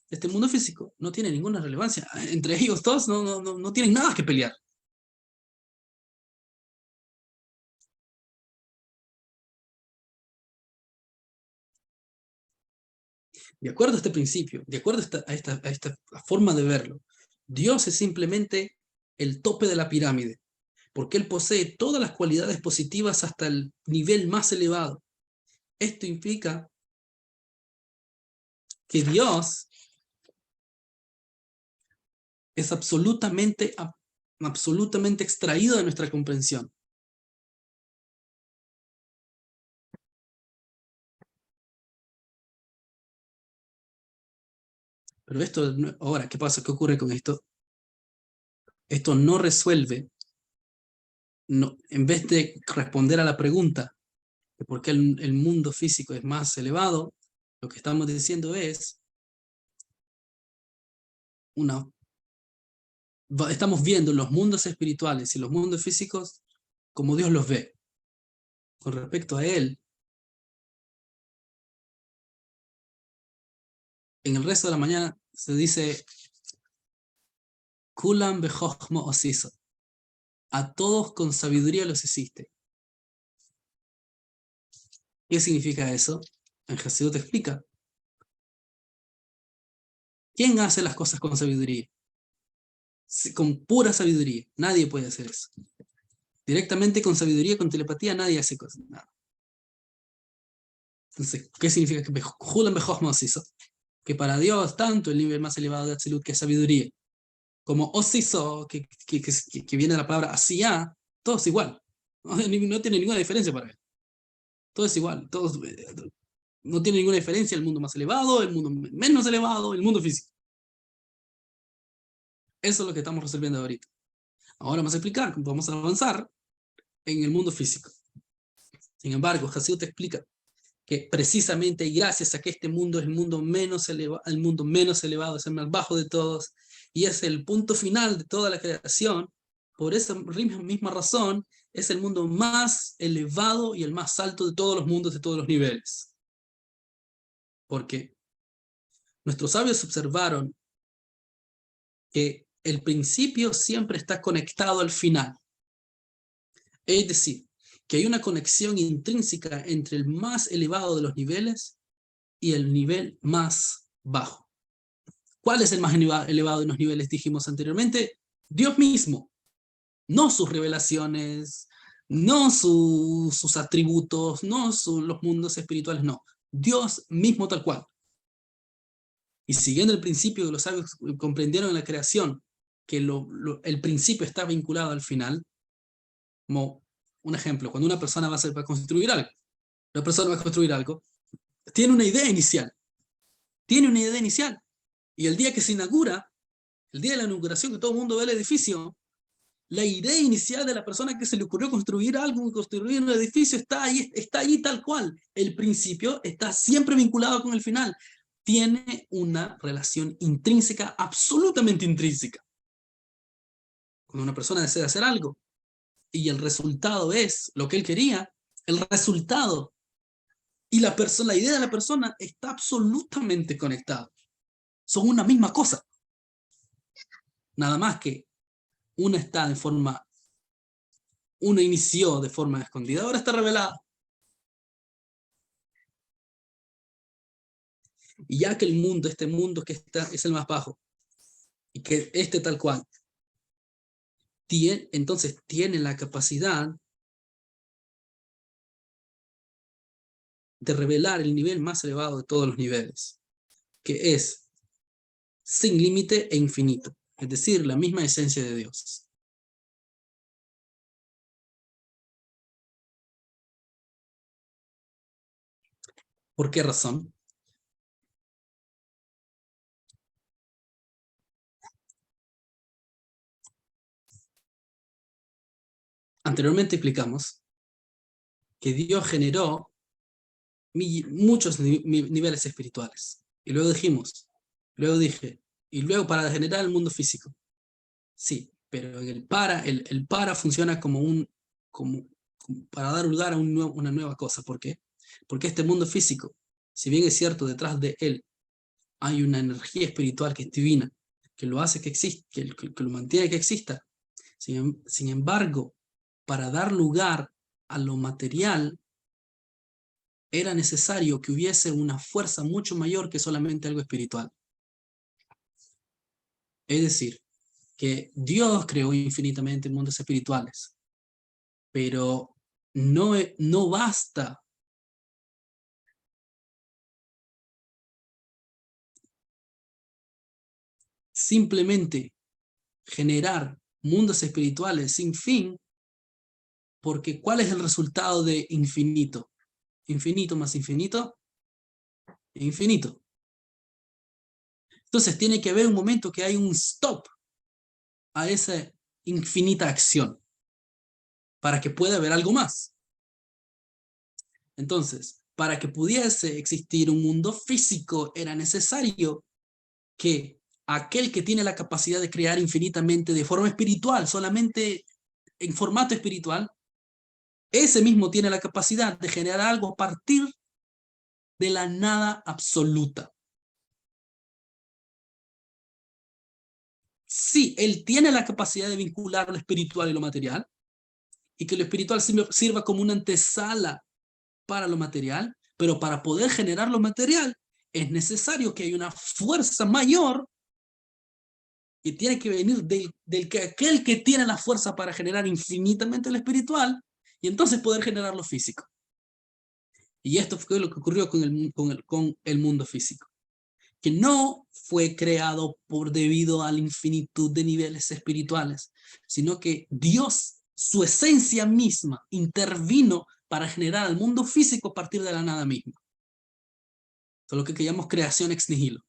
este mundo físico no tiene ninguna relevancia. Entre ellos dos no tienen nada que pelear. De acuerdo a este principio, de acuerdo a esta forma de verlo, Dios es simplemente el tope de la pirámide, porque Él posee todas las cualidades positivas hasta el nivel más elevado. Esto implica que Dios es absolutamente extraído de nuestra comprensión. Pero esto, ahora, ¿qué pasa? ¿Qué ocurre con esto? Esto no resuelve, en vez de responder a la pregunta de por qué el mundo físico es más elevado, lo que estamos diciendo es, estamos viendo los mundos espirituales y los mundos físicos como Dios los ve. Con respecto a Él, en el resto de la mañana se dice, Kulam bechochmo osiso. A todos con sabiduría los hiciste. ¿Qué significa eso? En Jesús te explica. ¿Quién hace las cosas con sabiduría? Con pura sabiduría. Nadie puede hacer eso. Directamente con sabiduría, con telepatía, nadie hace cosas. Nada. Entonces, ¿qué significa que Julan bechochmo osiso? Que para Dios, tanto el nivel más elevado de Atzilut, que es sabiduría, como osiso, que viene de la palabra asiyá, todo es igual. No tiene ninguna diferencia para Él. Todo es igual. No tiene ninguna diferencia el mundo más elevado, el mundo menos elevado, el mundo físico. Eso es lo que estamos resolviendo ahorita. Ahora vamos a explicar cómo vamos a avanzar en el mundo físico. Sin embargo, Hasidut te explica que precisamente y gracias a que este mundo es el mundo menos elevado, es el más bajo de todos, y es el punto final de toda la creación, por esa misma razón, es el mundo más elevado y el más alto de todos los mundos, de todos los niveles. Porque nuestros sabios observaron que el principio siempre está conectado al final. Es decir, que hay una conexión intrínseca entre el más elevado de los niveles y el nivel más bajo. ¿Cuál es el más elevado de los niveles? Dijimos anteriormente, Dios mismo, no sus revelaciones, no sus atributos, no los mundos espirituales, no. Dios mismo tal cual. Y siguiendo el principio que los sabios comprendieron en la creación, que el principio está vinculado al final, como un ejemplo, cuando una persona va a construir algo, la persona va a construir algo, tiene una idea inicial, y el día que se inaugura, el día de la inauguración, que todo el mundo ve el edificio, la idea inicial de la persona que se le ocurrió construir algo, construir un edificio, está ahí tal cual. El principio está siempre vinculado con el final. Tiene una relación intrínseca, absolutamente intrínseca. Cuando una persona desea hacer algo y el resultado es lo que él quería, el resultado y la idea de la persona está absolutamente conectado. Son una misma cosa. Nada más que una inició de forma escondida, ahora está revelada. Y ya que este mundo que es el más bajo, y que tal cual, entonces tiene la capacidad de revelar el nivel más elevado de todos los niveles, que es sin límite e infinito, es decir, la misma esencia de Dios. ¿Por qué razón? Anteriormente explicamos que Dios generó muchos niveles espirituales. Y luego dije, y luego para generar el mundo físico. Sí, pero el para funciona como para dar lugar a una nueva cosa. ¿Por qué? Porque este mundo físico, si bien es cierto, detrás de él hay una energía espiritual que es divina, que lo hace que exista, que lo mantiene que exista. Sin embargo, para dar lugar a lo material, era necesario que hubiese una fuerza mucho mayor que solamente algo espiritual. Es decir, que Dios creó infinitamente mundos espirituales, pero no basta simplemente generar mundos espirituales sin fin, porque ¿cuál es el resultado de infinito? Infinito más infinito, infinito. Entonces tiene que haber un momento que hay un stop a esa infinita acción para que pueda haber algo más. Entonces, para que pudiese existir un mundo físico, era necesario que aquel que tiene la capacidad de crear infinitamente de forma espiritual, solamente en formato espiritual, ese mismo tiene la capacidad de generar algo a partir de la nada absoluta. Sí, él tiene la capacidad de vincular lo espiritual y lo material, y que lo espiritual sirva como una antesala para lo material, pero para poder generar lo material es necesario que haya una fuerza mayor que tiene que venir del que aquel que tiene la fuerza para generar infinitamente lo espiritual y entonces poder generar lo físico. Y esto fue lo que ocurrió con el mundo físico, que no fue creado debido a la infinitud de niveles espirituales, sino que Dios, su esencia misma, intervino para generar el mundo físico a partir de la nada misma. Eso es lo que llamamos creación ex nihilo.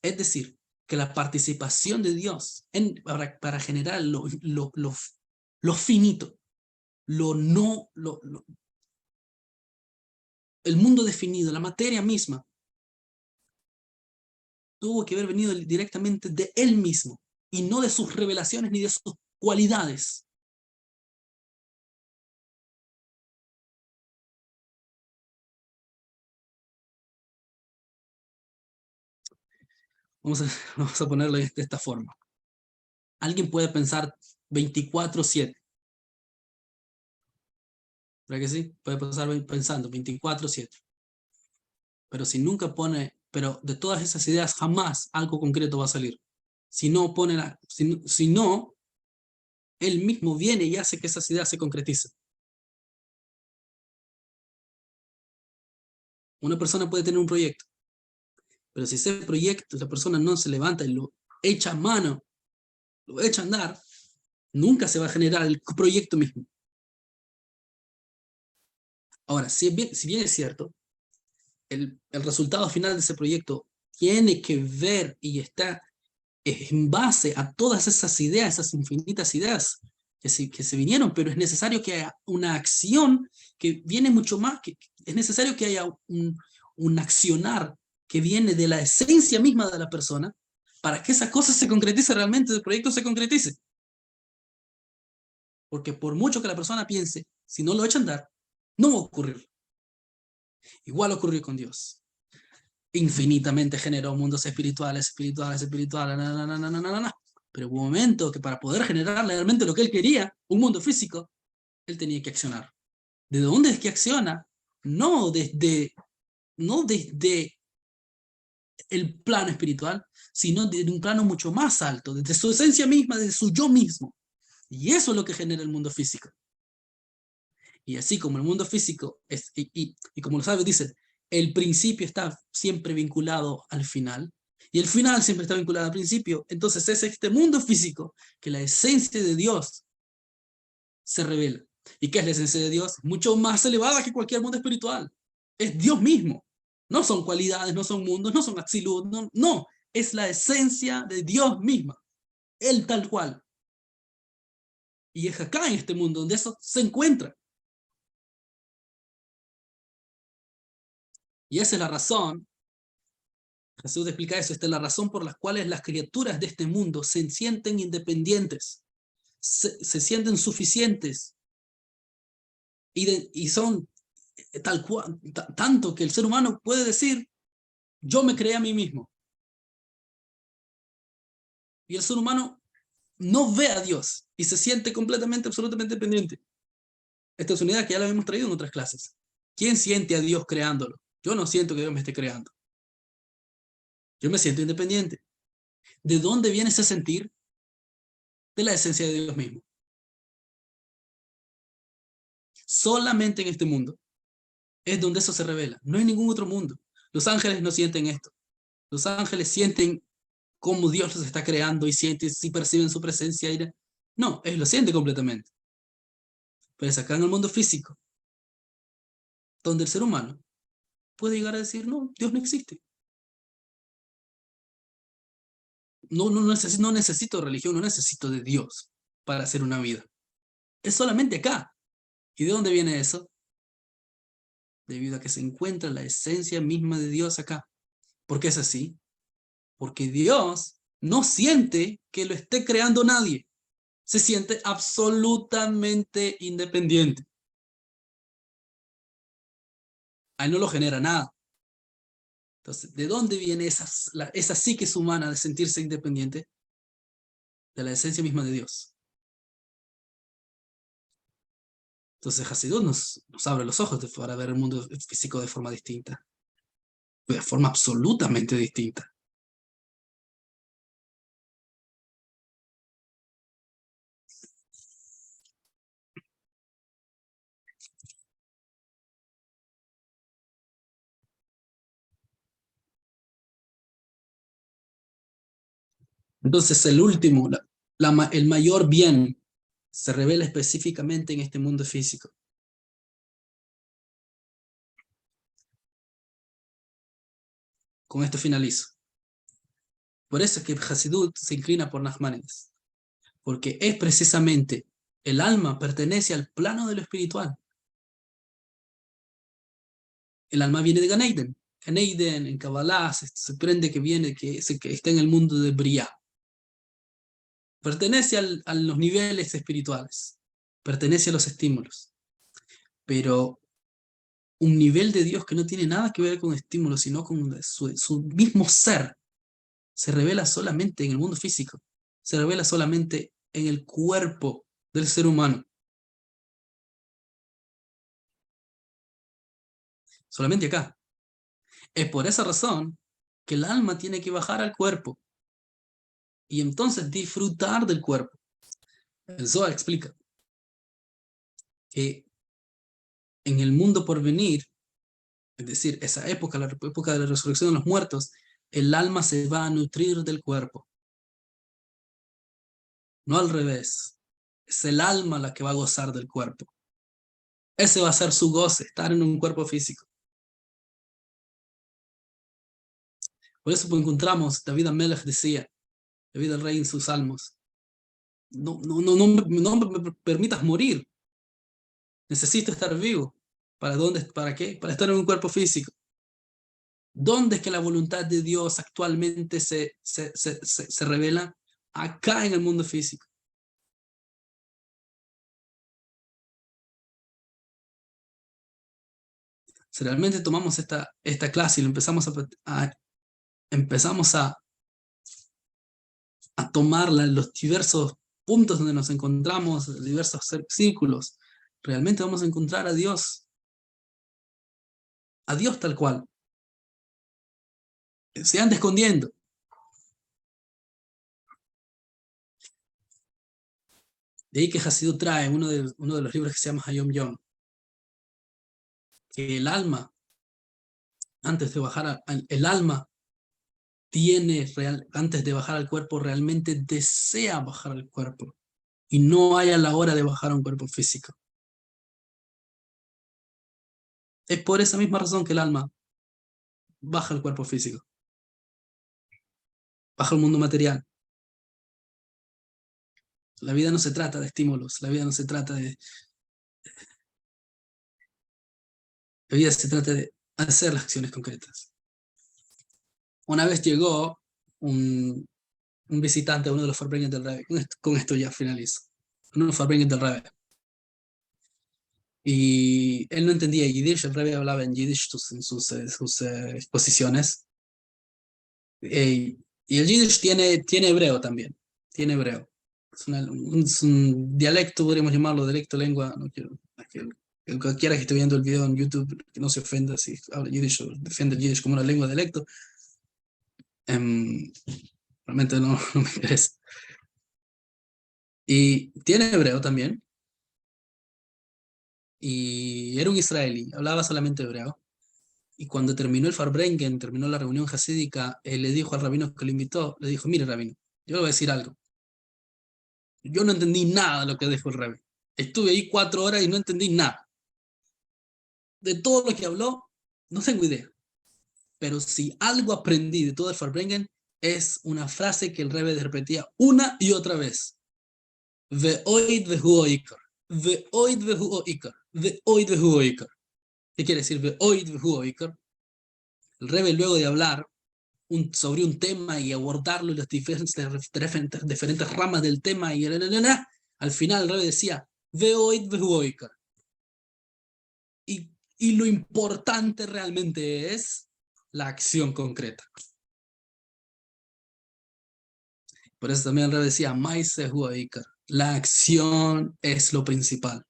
Es decir, que la participación de Dios para generar lo finito, el mundo definido, la materia misma, tuvo que haber venido directamente de Él mismo y no de sus revelaciones ni de sus cualidades. Vamos a ponerlo de esta forma. Alguien puede pensar 24/7. ¿Verdad que sí? Puede pasar pensando 24/7. Pero si nunca pone, pero de todas esas ideas jamás algo concreto va a salir. Si no pone si no, él mismo viene y hace que esas ideas se concreticen. Una persona puede tener un proyecto, pero si ese proyecto la persona no se levanta y lo echa a mano, lo echa a andar, nunca se va a generar el proyecto mismo. Ahora, si bien es cierto, el resultado final de ese proyecto tiene que ver y está en base a todas esas ideas, esas infinitas ideas que se vinieron, pero es necesario que haya una acción que viene mucho más, que es necesario que haya un accionar que viene de la esencia misma de la persona para que esa cosa se concretice realmente, el proyecto se concretice. Porque por mucho que la persona piense, si no lo echa a andar, no va a ocurrir. Igual ocurrió con Dios. Infinitamente generó mundos espirituales, pero hubo un momento que para poder generar realmente lo que él quería, un mundo físico, él tenía que accionar. ¿De dónde es que acciona? No desde el plano espiritual, sino de un plano mucho más alto, desde su esencia misma, desde su yo mismo. Y eso es lo que genera el mundo físico. Y así como el mundo físico, y como lo sabes, dice, el principio está siempre vinculado al final, y el final siempre está vinculado al principio, entonces es este mundo físico que la esencia de Dios se revela. ¿Y qué es la esencia de Dios? Mucho más elevada que cualquier mundo espiritual. Es Dios mismo. No son cualidades, no son mundos, no son absolutos, no, no, es la esencia de Dios misma. Él tal cual. Y es acá en este mundo donde eso se encuentra. Y esa es la razón, Jesús explica eso, esta es la razón por la cual las criaturas de este mundo se sienten independientes, se sienten suficientes y son tal cual, tanto que el ser humano puede decir, yo me creé a mí mismo. Y el ser humano no ve a Dios y se siente completamente, absolutamente dependiente. Esta es una idea que ya la hemos traído en otras clases. ¿Quién siente a Dios creándolo? Yo no siento que Dios me esté creando. Yo me siento independiente. ¿De dónde viene ese sentir? De la esencia de Dios mismo. Solamente en este mundo es donde eso se revela. No hay ningún otro mundo. Los ángeles no sienten esto. Los ángeles sienten cómo Dios los está creando y sienten si perciben su presencia. No, ellos lo sienten completamente. Pero es acá en el mundo físico, donde el ser humano puede llegar a decir, no, Dios no existe. No necesito religión, no necesito de Dios para hacer una vida. Es solamente acá. ¿Y de dónde viene eso? Debido a que se encuentra la esencia misma de Dios acá. ¿Por qué es así? Porque Dios no siente que lo esté creando nadie. Se siente absolutamente independiente. A él no lo genera nada. Entonces, ¿de dónde viene esa psique humana de sentirse independiente? De la esencia misma de Dios. Entonces, Hasidut nos abre los ojos para ver el mundo físico de forma distinta. De forma absolutamente distinta. Entonces, el último, el mayor bien, se revela específicamente en este mundo físico. Con esto finalizo. Por eso es que Hasidut se inclina por Nachmanides, porque es precisamente el alma pertenece al plano de lo espiritual. El alma viene de Ganeiden. Ganeiden en Kabbalah se prende que viene, que está en el mundo de Briah. Pertenece a los niveles espirituales, pertenece a los estímulos, pero un nivel de Dios que no tiene nada que ver con estímulos, sino con su mismo ser, se revela solamente en el mundo físico, se revela solamente en el cuerpo del ser humano. solamente acá. Es por esa razón que el alma tiene que bajar al cuerpo y entonces disfrutar del cuerpo. El Zohar explica que en el mundo por venir, es decir, esa época, la época de la resurrección de los muertos, el alma se va a nutrir del cuerpo, no al revés. Es el alma la que va a gozar del cuerpo. Ese va a ser su goce, estar en un cuerpo físico. Por eso pues, encontramos, David Amelech decía, David el rey en sus salmos, no me permitas morir, necesito estar vivo. ¿Para dónde? ¿Para qué? Para estar en un cuerpo físico. ¿Dónde es que la voluntad de Dios actualmente se revela? Acá en el mundo físico. Si realmente tomamos esta clase y lo empezamos a tomarla en los diversos puntos donde nos encontramos, diversos círculos, realmente vamos a encontrar a Dios tal cual. Se anda escondiendo. De ahí que Hasidut trae uno de los libros que se llama Hayom Yom, que el alma, antes de bajar el alma antes de bajar al cuerpo, realmente desea bajar al cuerpo y no hay a la hora de bajar a un cuerpo físico. Es por esa misma razón que el alma baja al cuerpo físico, baja al mundo material. La vida no se trata de estímulos, la vida no se trata de... La vida se trata de hacer las acciones concretas. Una vez llegó un visitante, uno de los Farbrengen del Rebbe, con esto ya finalizo, uno de los Farbrengen del Rebbe. Y él no entendía Yiddish, el Rebbe hablaba en Yiddish en sus exposiciones. Y el Yiddish tiene hebreo también, tiene hebreo. Es un dialecto, podríamos llamarlo, dialecto, lengua. No quiero, que cualquiera que esté viendo el video en YouTube, que no se ofenda si habla Yiddish o defiende el Yiddish como una lengua de dialecto. Realmente no me interesa. Y tiene hebreo también. Y era un israelí, hablaba solamente hebreo. Y cuando terminó el Farbrengen, terminó la reunión hasídica, él le dijo al rabino que lo invitó, le dijo, mire rabino, yo le voy a decir algo. Yo no entendí nada de lo que dijo el rabino. Estuve ahí 4 horas y no entendí nada. De todo lo que habló, no tengo idea. Pero si algo aprendí de todo el Farbrengen, es una frase que el Rebbe repetía una y otra vez. Ve'oid vehu oikar. Ve'oid vehu oikar. Ve'oid vehu oikar. ¿Qué quiere decir ve'oid vehu oikar? El Rebbe, luego de hablar sobre un tema y abordarlo en las diferentes ramas del tema, y al final el Rebbe decía, ve'oid vehu oikar. Y lo importante realmente es la acción concreta. Por eso también el Rebbe decía, Maise hu oikar. La acción es lo principal.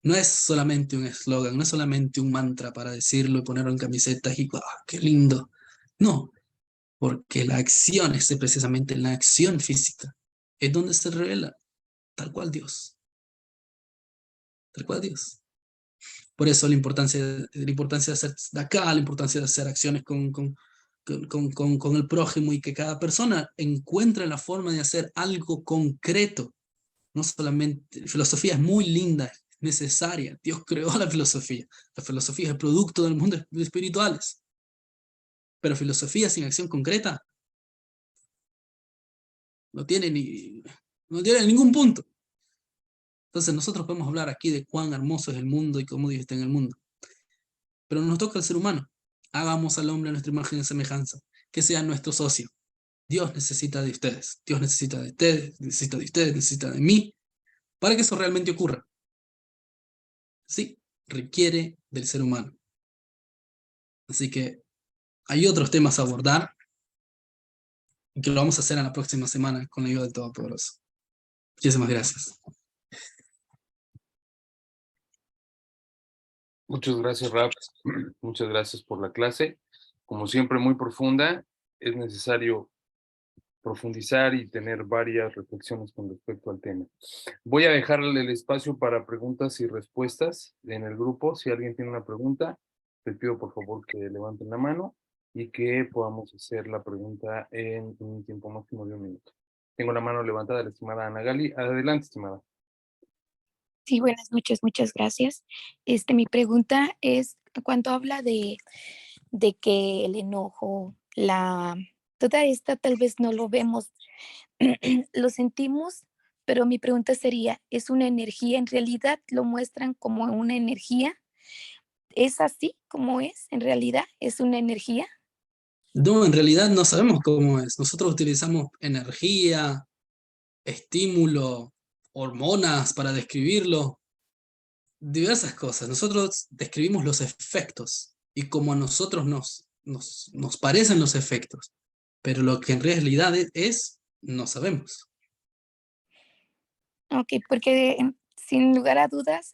No es solamente un eslogan, no es solamente un mantra para decirlo y ponerlo en camisetas y qué lindo. No, porque la acción es precisamente la acción física. Es donde se revela tal cual Dios. Tal cual Dios. Por eso la importancia de hacer de acá, la importancia de hacer acciones con el prójimo y que cada persona encuentre la forma de hacer algo concreto. No solamente, filosofía es muy linda, es necesaria. Dios creó la filosofía. La filosofía es el producto del mundo de espirituales. Pero filosofía sin acción concreta no tiene ningún punto. Entonces nosotros podemos hablar aquí de cuán hermoso es el mundo y cómo Dios está en el mundo. Pero nos toca al ser humano. Hagamos al hombre a nuestra imagen y semejanza. Que sea nuestro socio. Dios necesita de ustedes. Dios necesita de ustedes, necesita de ustedes, necesita de mí. Para que eso realmente ocurra. Sí, requiere del ser humano. Así que hay otros temas a abordar y que lo vamos a hacer en la próxima semana con la ayuda de Todopoderoso. Muchísimas gracias. Muchas gracias, Rap. Muchas gracias por la clase. Como siempre, muy profunda. Es necesario profundizar y tener varias reflexiones con respecto al tema. Voy a dejarle el espacio para preguntas y respuestas en el grupo. Si alguien tiene una pregunta, les pido por favor que levanten la mano y que podamos hacer la pregunta en un tiempo máximo de 1 minuto. Tengo la mano levantada, la estimada Ana Gali. Adelante, estimada. Sí, buenas noches, muchas gracias. Mi pregunta es, cuando habla de que el enojo, toda esta tal vez no lo vemos, lo sentimos, pero mi pregunta sería, ¿es una energía? ¿En realidad lo muestran como una energía? ¿Es así como es? ¿En realidad es una energía? No, en realidad no sabemos cómo es. Nosotros utilizamos energía, estímulo, hormonas para describirlo, diversas cosas. Nosotros describimos los efectos y como a nosotros nos parecen los efectos, pero lo que en realidad es, no sabemos. Ok, porque sin lugar a dudas,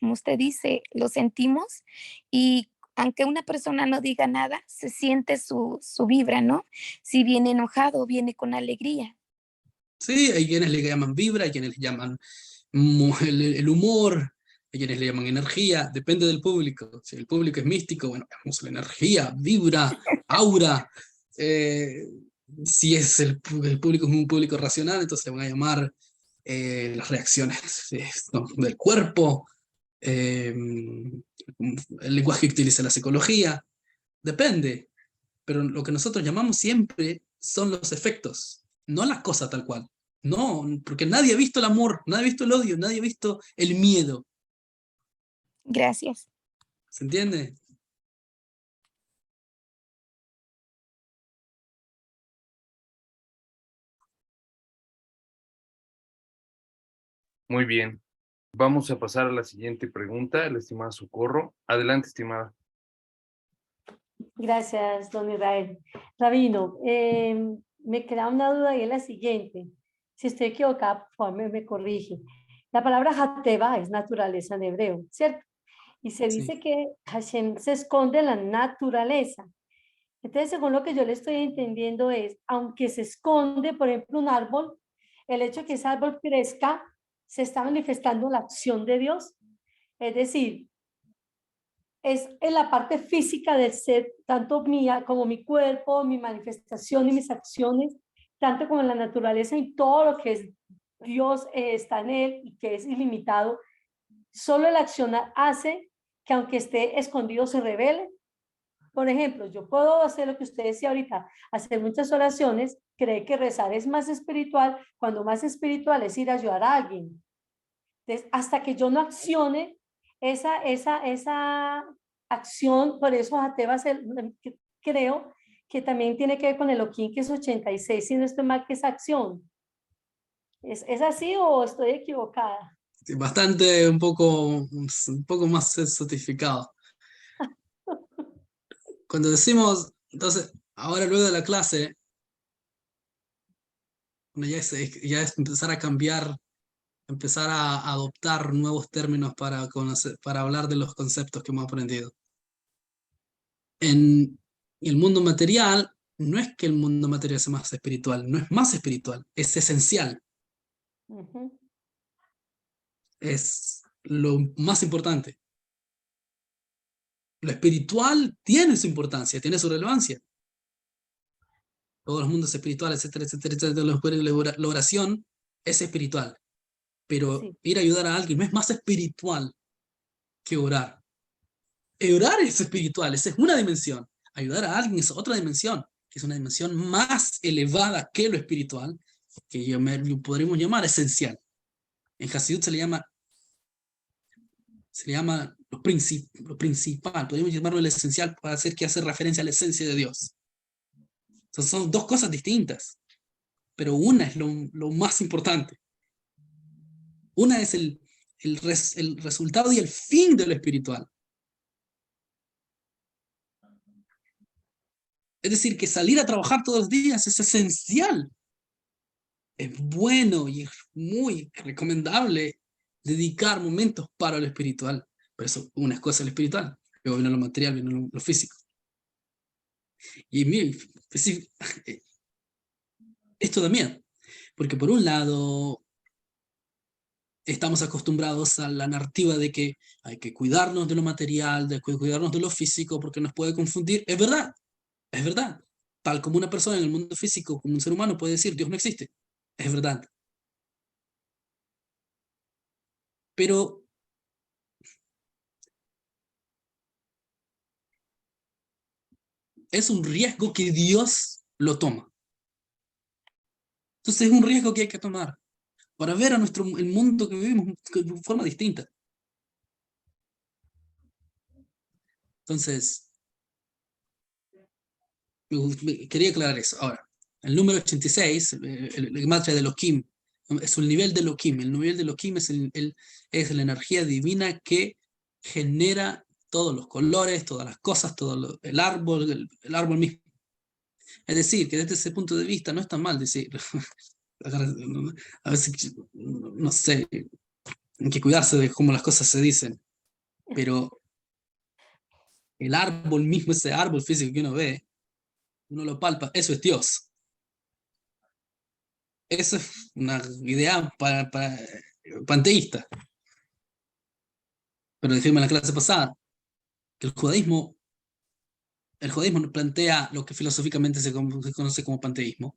como usted dice, lo sentimos y aunque una persona no diga nada, se siente su vibra, ¿no? Si viene enojado, viene con alegría. Sí, hay quienes le llaman vibra, hay quienes le llaman el humor, hay quienes le llaman energía, depende del público. Si el público es místico, bueno, llamamos la energía, vibra, aura. Eh, si es el público es un público racional, entonces le van a llamar las reacciones no, del cuerpo, el lenguaje que utiliza la psicología, depende. Pero lo que nosotros llamamos siempre son los efectos, no la cosa tal cual. No, porque nadie ha visto el amor, nadie ha visto el odio, nadie ha visto el miedo. Gracias. ¿Se entiende? Muy bien. Vamos a pasar a la siguiente pregunta, la estimada Socorro. Adelante, estimada. Gracias, don Israel. Rabino, me queda una duda y es la siguiente. Si estoy equivocada, por favor, me corrige. La palabra Hateva es naturaleza en hebreo, ¿cierto? Y se Sí. dice que Hashem se esconde en la naturaleza. Entonces, según lo que yo le estoy entendiendo es, aunque se esconde, por ejemplo, un árbol, el hecho de que ese árbol crezca, se está manifestando la acción de Dios. Es decir, es en la parte física del ser, tanto mía como mi cuerpo, mi manifestación y mis acciones, tanto como en la naturaleza y todo lo que es Dios está en él y que es ilimitado. Solo el accionar hace que aunque esté escondido se revele. Por ejemplo, yo puedo hacer lo que usted decía ahorita, hacer muchas oraciones, cree que rezar es más espiritual, cuando más espiritual es ir a ayudar a alguien. Entonces, hasta que yo no accione esa acción, por eso Ateva creo que también tiene que ver con el Oquín, que es 86, si no estoy mal, que es acción. ¿Es así o estoy equivocada? Bastante, un poco más certificado. Cuando decimos, entonces, ahora luego de la clase, bueno, ya es empezar a cambiar, empezar a adoptar nuevos términos para, para hablar de los conceptos que hemos aprendido. En el mundo material, no es que el mundo material sea más espiritual, no es más espiritual, es esencial, es lo más importante. Lo espiritual tiene su importancia, tiene su relevancia. Todos los mundos espirituales, etcétera, etcétera, etcétera, la oración es espiritual, pero Sí. ir a ayudar a alguien no es más espiritual que orar. Orar es espiritual, esa es una dimensión. Ayudar a alguien es otra dimensión, que es una dimensión más elevada que lo espiritual, que podríamos llamar esencial. En Hasidut se le llama lo principal, podríamos llamarlo el esencial para hacer que hace referencia a la esencia de Dios. Entonces son dos cosas distintas, pero una es lo más importante. Una es el resultado y el fin de lo espiritual. Es decir, que salir a trabajar todos los días es esencial. Es bueno y es muy recomendable dedicar momentos para lo espiritual, Por eso una cosa es lo espiritual, luego viene lo material, viene lo físico. Y esto da miedo, porque por un lado estamos acostumbrados a la narrativa de que hay que cuidarnos de lo material, de cuidarnos de lo físico, porque nos puede confundir. Es verdad. Tal como una persona en el mundo físico, como un ser humano, puede decir, Dios no existe. Es verdad. Pero es un riesgo que Dios lo toma. Entonces es un riesgo que hay que tomar para ver a el mundo que vivimos de forma distinta. Entonces, quería aclarar eso. Ahora, el número 86, el gematria de Elohim, es un nivel de Elohim. El nivel de Elohim es la energía divina que genera todos los colores, todas las cosas, el árbol mismo. Es decir, que desde ese punto de vista no está mal decir, a veces, no sé, hay que cuidarse de cómo las cosas se dicen, pero el árbol mismo, ese árbol físico que uno ve, uno lo palpa, eso es Dios. Eso es una idea panteísta. Pero dijimos en la clase pasada que el judaísmo plantea lo que filosóficamente se conoce como panteísmo.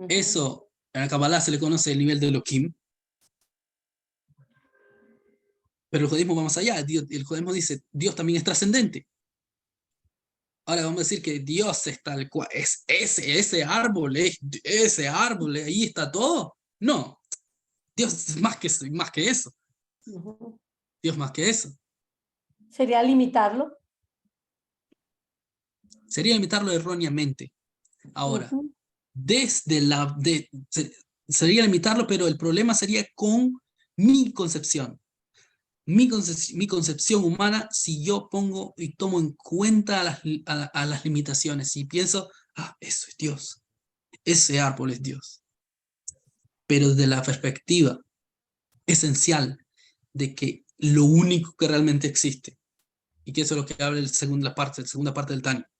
Eso, en la Kabbalah se le conoce el nivel de Elohim. Pero el judaísmo va más allá. El judaísmo dice, Dios también es trascendente. Ahora vamos a decir que Dios es tal cual, es ese árbol, ahí está todo. No, Dios es más que eso. Dios más que eso. ¿Sería limitarlo? Sería limitarlo erróneamente. Ahora, sería limitarlo, pero el problema sería con mi concepción. Mi concepción humana, si yo pongo y tomo en cuenta a las limitaciones y pienso, eso es Dios, ese árbol es Dios. Pero desde la perspectiva esencial de que lo único que realmente existe, y que eso es lo que habla la segunda parte del Tanya,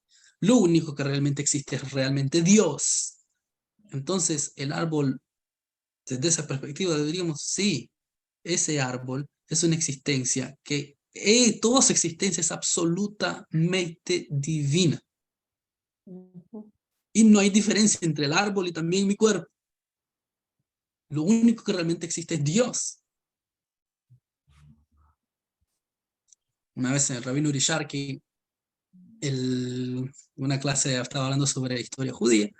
lo único que realmente existe es realmente Dios. Entonces, el árbol, desde esa perspectiva, diríamos, sí, ese árbol es una existencia que toda su existencia es absolutamente divina. Y no hay diferencia entre el árbol y también mi cuerpo. Lo único que realmente existe es Dios. Una vez el rabino Uri Sharkey, una clase estaba hablando sobre historia judía,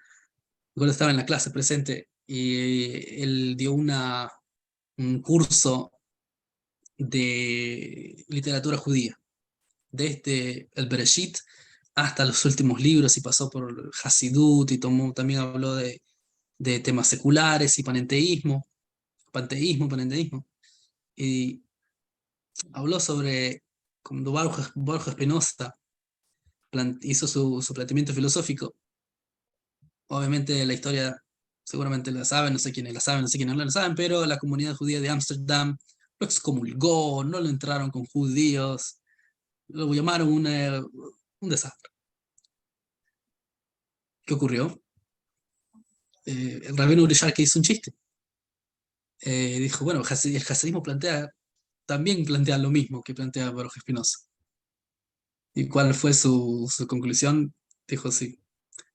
cuando estaba en la clase presente, y él dio un curso de literatura judía, desde el Bereshit hasta los últimos libros, y pasó por Hasidut, y también habló de temas seculares y panteísmo, y habló sobre cuando Baruch Spinoza hizo su planteamiento filosófico. Obviamente la historia seguramente la saben, no sé quiénes la saben, no sé quiénes no la saben, pero la comunidad judía de Ámsterdam lo excomulgó, no lo entraron con judíos, lo llamaron un desastre. ¿Qué ocurrió? El rabino Uri Sharkey hizo un chiste. Dijo, bueno, el hasidismo también plantea lo mismo que plantea Baruch Spinoza. ¿Y cuál fue su conclusión? Dijo, sí,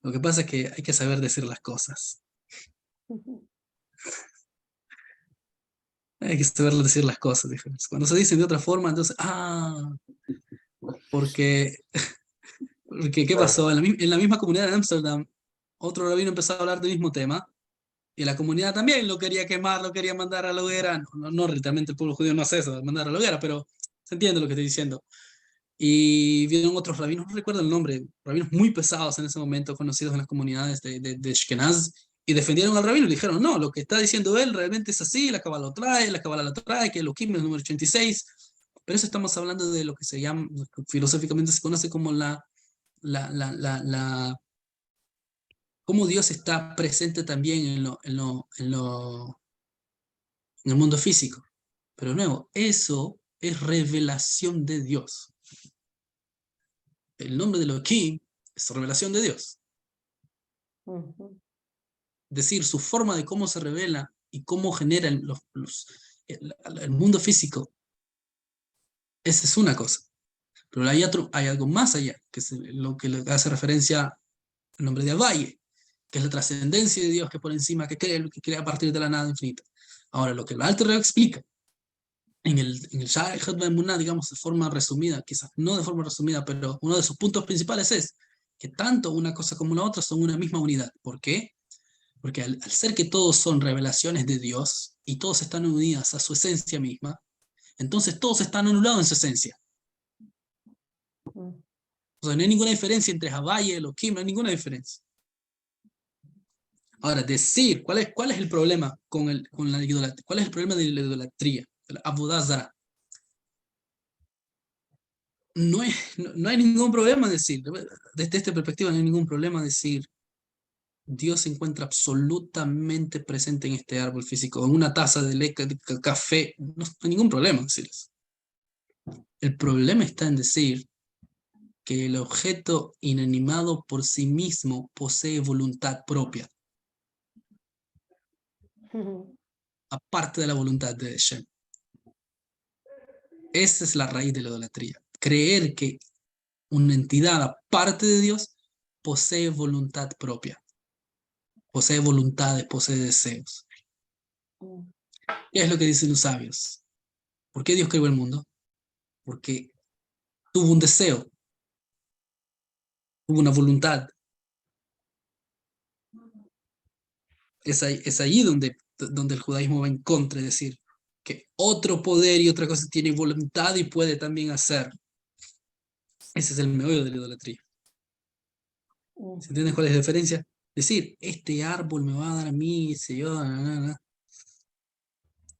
lo que pasa es que hay que saber decir las cosas. Hay que saber decir las cosas. Dijo. Cuando se dicen de otra forma, entonces, porque ¿qué pasó? En la misma comunidad de Ámsterdam, otro rabino empezó a hablar del mismo tema, y la comunidad también lo quería quemar, lo quería mandar a la hoguera. No, literalmente el pueblo judío no hace eso, mandar a la hoguera, pero se entiende lo que estoy diciendo. Y vieron otros rabinos, no recuerdo el nombre, rabinos muy pesados en ese momento, conocidos en las comunidades de Ashkenaz, y defendieron al rabino y dijeron, no, lo que está diciendo él realmente es así, la Kabbalah lo trae, que Elohim es el número 86, pero eso estamos hablando de lo que se llama, filosóficamente se conoce como cómo Dios está presente también en el mundo físico. Pero de nuevo, eso es revelación de Dios. El nombre de Elohim es revelación de Dios. Ujú. Es decir, su forma de cómo se revela y cómo genera el mundo físico. Esa es una cosa. Pero hay algo más allá, que es lo que le hace referencia al nombre de Valle, que es la trascendencia de Dios que por encima, que crea a partir de la nada infinita. Ahora, lo que el Alter Rebbe explica en el Sha'ar Echad Ba'emunah, digamos de forma resumida, quizás no de forma resumida, pero uno de sus puntos principales es que tanto una cosa como la otra son una misma unidad. ¿Por qué? Porque al ser que todos son revelaciones de Dios y todos están unidas a su esencia misma, entonces todos están anulados en su esencia. Mm. O sea, no hay ninguna diferencia entre Havai y Elohim, no hay ninguna diferencia. Ahora, decir, ¿cuál es el problema con la idolatría? ¿Cuál es el problema de la idolatría? De la Avodah Zarah. No hay ningún problema decir, desde esta perspectiva no hay ningún problema decir, Dios se encuentra absolutamente presente en este árbol físico, en una taza de café, no hay ningún problema decir eso. El problema está en decir que el objeto inanimado por sí mismo posee voluntad propia, Ujú. aparte de la voluntad de Hashem. Esa es la raíz de la idolatría. Creer que una entidad aparte de Dios posee voluntad propia, posee voluntades, posee deseos. Mm. ¿Qué es lo que dicen los sabios? ¿Por qué Dios creó el mundo? Porque tuvo un deseo, tuvo una voluntad. Es ahí donde el judaísmo va en contra, es decir, que otro poder y otra cosa tiene voluntad y puede también hacer. Ese es el meollo de la idolatría. ¿Se entiende cuál es la diferencia? Decir, este árbol me va a dar a mí, sé yo,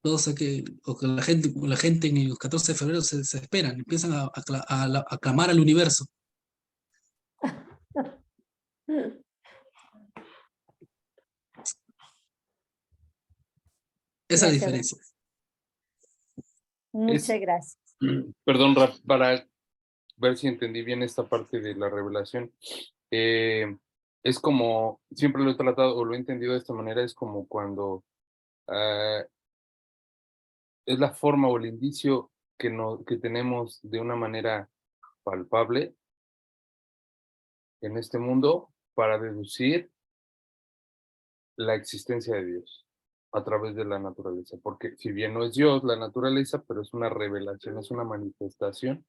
todos o que la gente en el 14 de febrero se desesperan, empiezan a clamar al universo. Esa es la Gracias. diferencia. Muchas gracias. Perdón, Raf, para ver si entendí bien esta parte de la revelación. Es como, siempre lo he tratado o lo he entendido de esta manera, es como cuando es la forma o el indicio que tenemos de una manera palpable en este mundo para deducir la existencia de Dios a través de la naturaleza, porque si bien no es Dios la naturaleza, pero es una revelación, es una manifestación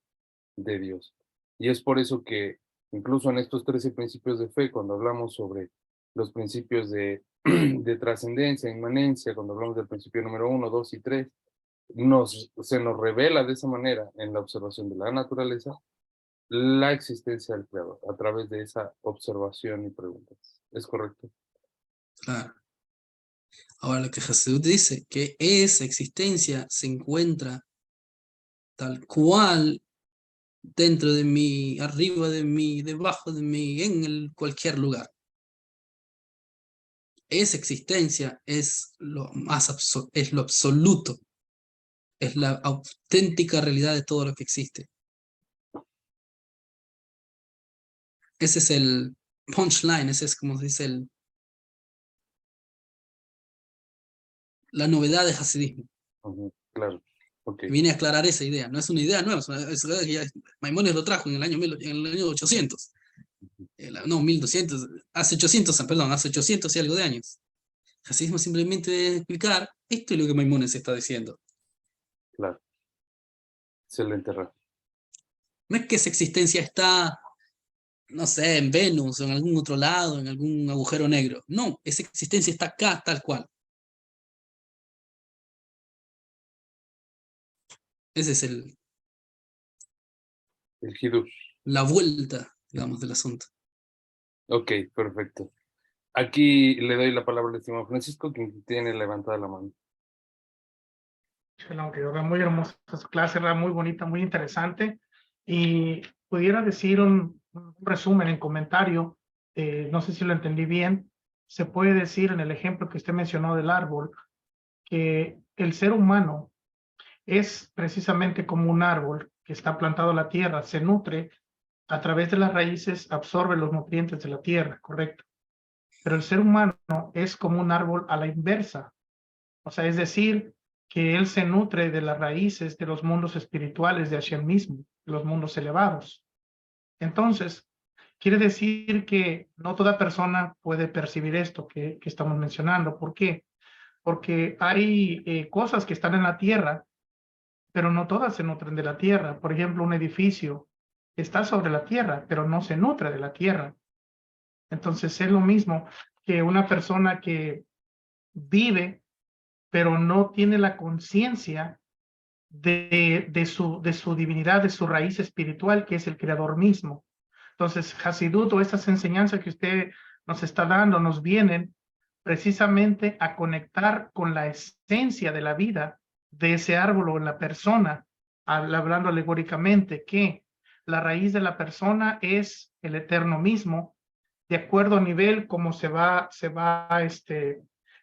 de Dios. Y es por eso que incluso en estos 13 principios de fe, cuando hablamos sobre los principios de, de trascendencia, inmanencia, cuando hablamos del principio número 1, 2 y 3, se nos revela de esa manera en la observación de la naturaleza la existencia del Creador a través de esa observación y preguntas. ¿Es correcto? Claro. Ahora lo que Jesús dice, que esa existencia se encuentra tal cual dentro de mí, arriba de mí, debajo de mí, cualquier lugar. Esa existencia es es lo absoluto, es la auténtica realidad de todo lo que existe. Ese es el punchline, ese es como se dice la novedad de Hasidismo. Claro. Okay. Viene a aclarar esa idea, no es una idea nueva, es una idea que ya Maimónides lo trajo en el año 800. No, 1200, hace 800 y algo de años. Hasidismo simplemente debe explicar, esto es lo que Maimónides está diciendo. Claro. Excelente, Rafa. No es que esa existencia está, no sé, en Venus o en algún otro lado, en algún agujero negro. No, esa existencia está acá tal cual. Ese es El Hidush. la vuelta, digamos, del asunto. Ok, perfecto. Aquí le doy la palabra al estimado Francisco, quien tiene levantada la mano. Muy hermosa su clase, era muy bonita, muy interesante. Y pudiera decir un resumen en comentario, no sé si lo entendí bien. Se puede decir en el ejemplo que usted mencionó del árbol, que el ser humano es precisamente como un árbol que está plantado en la tierra, se nutre a través de las raíces, absorbe los nutrientes de la tierra, correcto. Pero el ser humano es como un árbol a la inversa. O sea, es decir, que él se nutre de las raíces de los mundos espirituales de Hashem mismo, de los mundos elevados. Entonces, quiere decir que no toda persona puede percibir esto que estamos mencionando. ¿Por qué? Porque hay cosas que están en la tierra, pero no todas se nutren de la tierra. Por ejemplo, un edificio está sobre la tierra, pero no se nutre de la tierra. Entonces, es lo mismo que una persona que vive, pero no tiene la conciencia de su divinidad, de su raíz espiritual, que es el Creador mismo. Entonces, Hasidut o estas enseñanzas que usted nos está dando nos vienen precisamente a conectar con la esencia de la vida de ese árbol o en la persona, hablando alegóricamente, que la raíz de la persona es el eterno mismo, de acuerdo a nivel como se va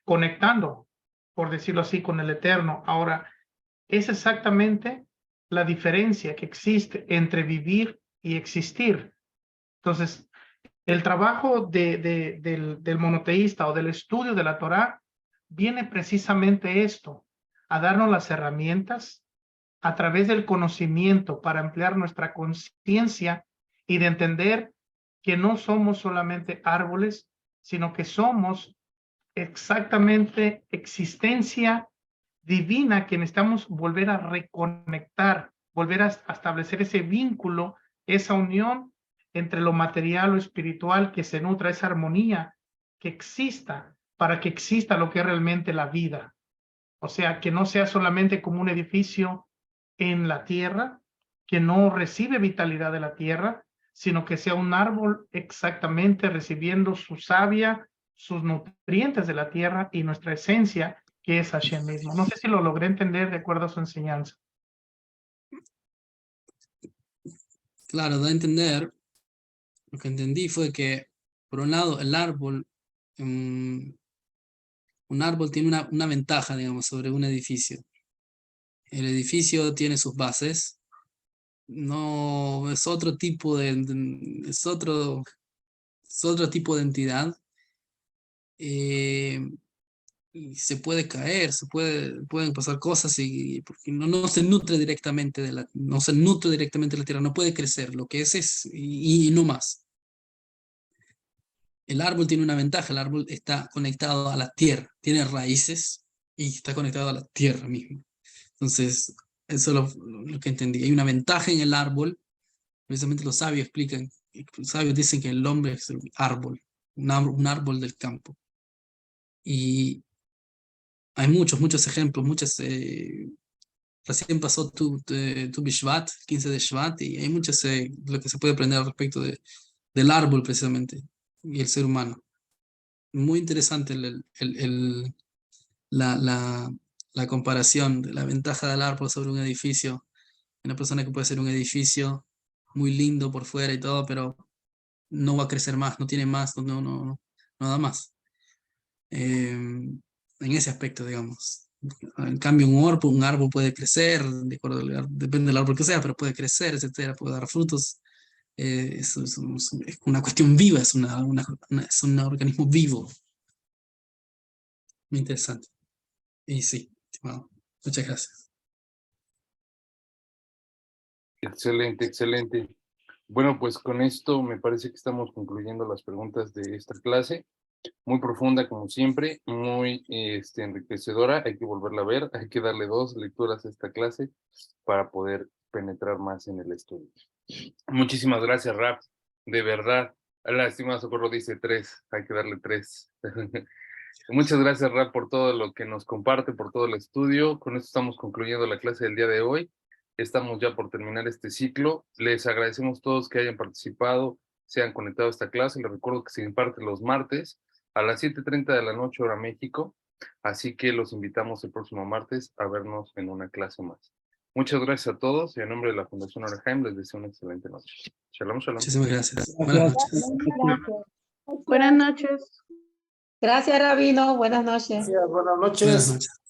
conectando, por decirlo así, con el eterno. Ahora, es exactamente la diferencia que existe entre vivir y existir. Entonces, el trabajo del monoteísta o del estudio de la Torá viene precisamente esto, a darnos las herramientas a través del conocimiento para ampliar nuestra conciencia y de entender que no somos solamente árboles, sino que somos exactamente existencia divina que necesitamos volver a reconectar, volver a establecer ese vínculo, esa unión entre lo material o espiritual, que se nutra, esa armonía que exista para que exista lo que es realmente la vida. O sea, que no sea solamente como un edificio en la tierra, que no recibe vitalidad de la tierra, sino que sea un árbol exactamente recibiendo su savia, sus nutrientes de la tierra y nuestra esencia, que es Hashem mismo. No sé si lo logré entender de acuerdo a su enseñanza. Claro, da a entender, lo que entendí fue que, por un lado, el árbol, un árbol tiene una ventaja, digamos, sobre un edificio. El edificio tiene sus bases, no es otro tipo es otro tipo de entidad, y se puede caer, pueden pasar cosas porque no se nutre directamente no se nutre directamente de la tierra, no puede crecer, lo que es y no más. El árbol tiene una ventaja, el árbol está conectado a la tierra, tiene raíces y está conectado a la tierra misma. Entonces, eso es lo que entendí. Hay una ventaja en el árbol, precisamente los sabios dicen que el hombre es un árbol, un árbol del campo. Y hay muchos ejemplos, recién pasó tu Bishvat, 15 de Shvat, y hay muchas, lo que se puede aprender al respecto del árbol precisamente, y el ser humano. Muy interesante la comparación de la ventaja del árbol sobre un edificio. Una persona que puede ser un edificio muy lindo por fuera y todo, pero no va a crecer más, no tiene más, no da más. En ese aspecto, digamos. En cambio, un árbol puede crecer, depende del árbol que sea, pero puede crecer, etcétera, puede dar frutos. Es una cuestión viva, es un organismo vivo. Muy interesante. Y sí, bueno, muchas gracias. Excelente, excelente. Bueno, pues con esto me parece que estamos concluyendo las preguntas de esta clase. Muy profunda, como siempre, muy enriquecedora. Hay que volverla a ver, hay que darle 2 lecturas a esta clase para poder penetrar más en el estudio. Muchísimas gracias, Raf. De verdad. La estimada Socorro dice 3, hay que darle 3. Muchas gracias, Raf, por todo lo que nos comparte, por todo el estudio. Con esto estamos concluyendo la clase del día de hoy. Estamos ya por terminar este ciclo. Les agradecemos a todos que hayan participado, se han conectado a esta clase. Les recuerdo que se imparte los martes a las 7:30 de la noche, hora México. Así que los invitamos el próximo martes a vernos en una clase más. Muchas gracias a todos y en nombre de la Fundación Orahaim les deseo una excelente noche. Shalom, shalom. Muchísimas gracias. Buenas noches. Buenas noches. Gracias, Rabino. Buenas noches. Gracias, buenas noches. Buenas noches.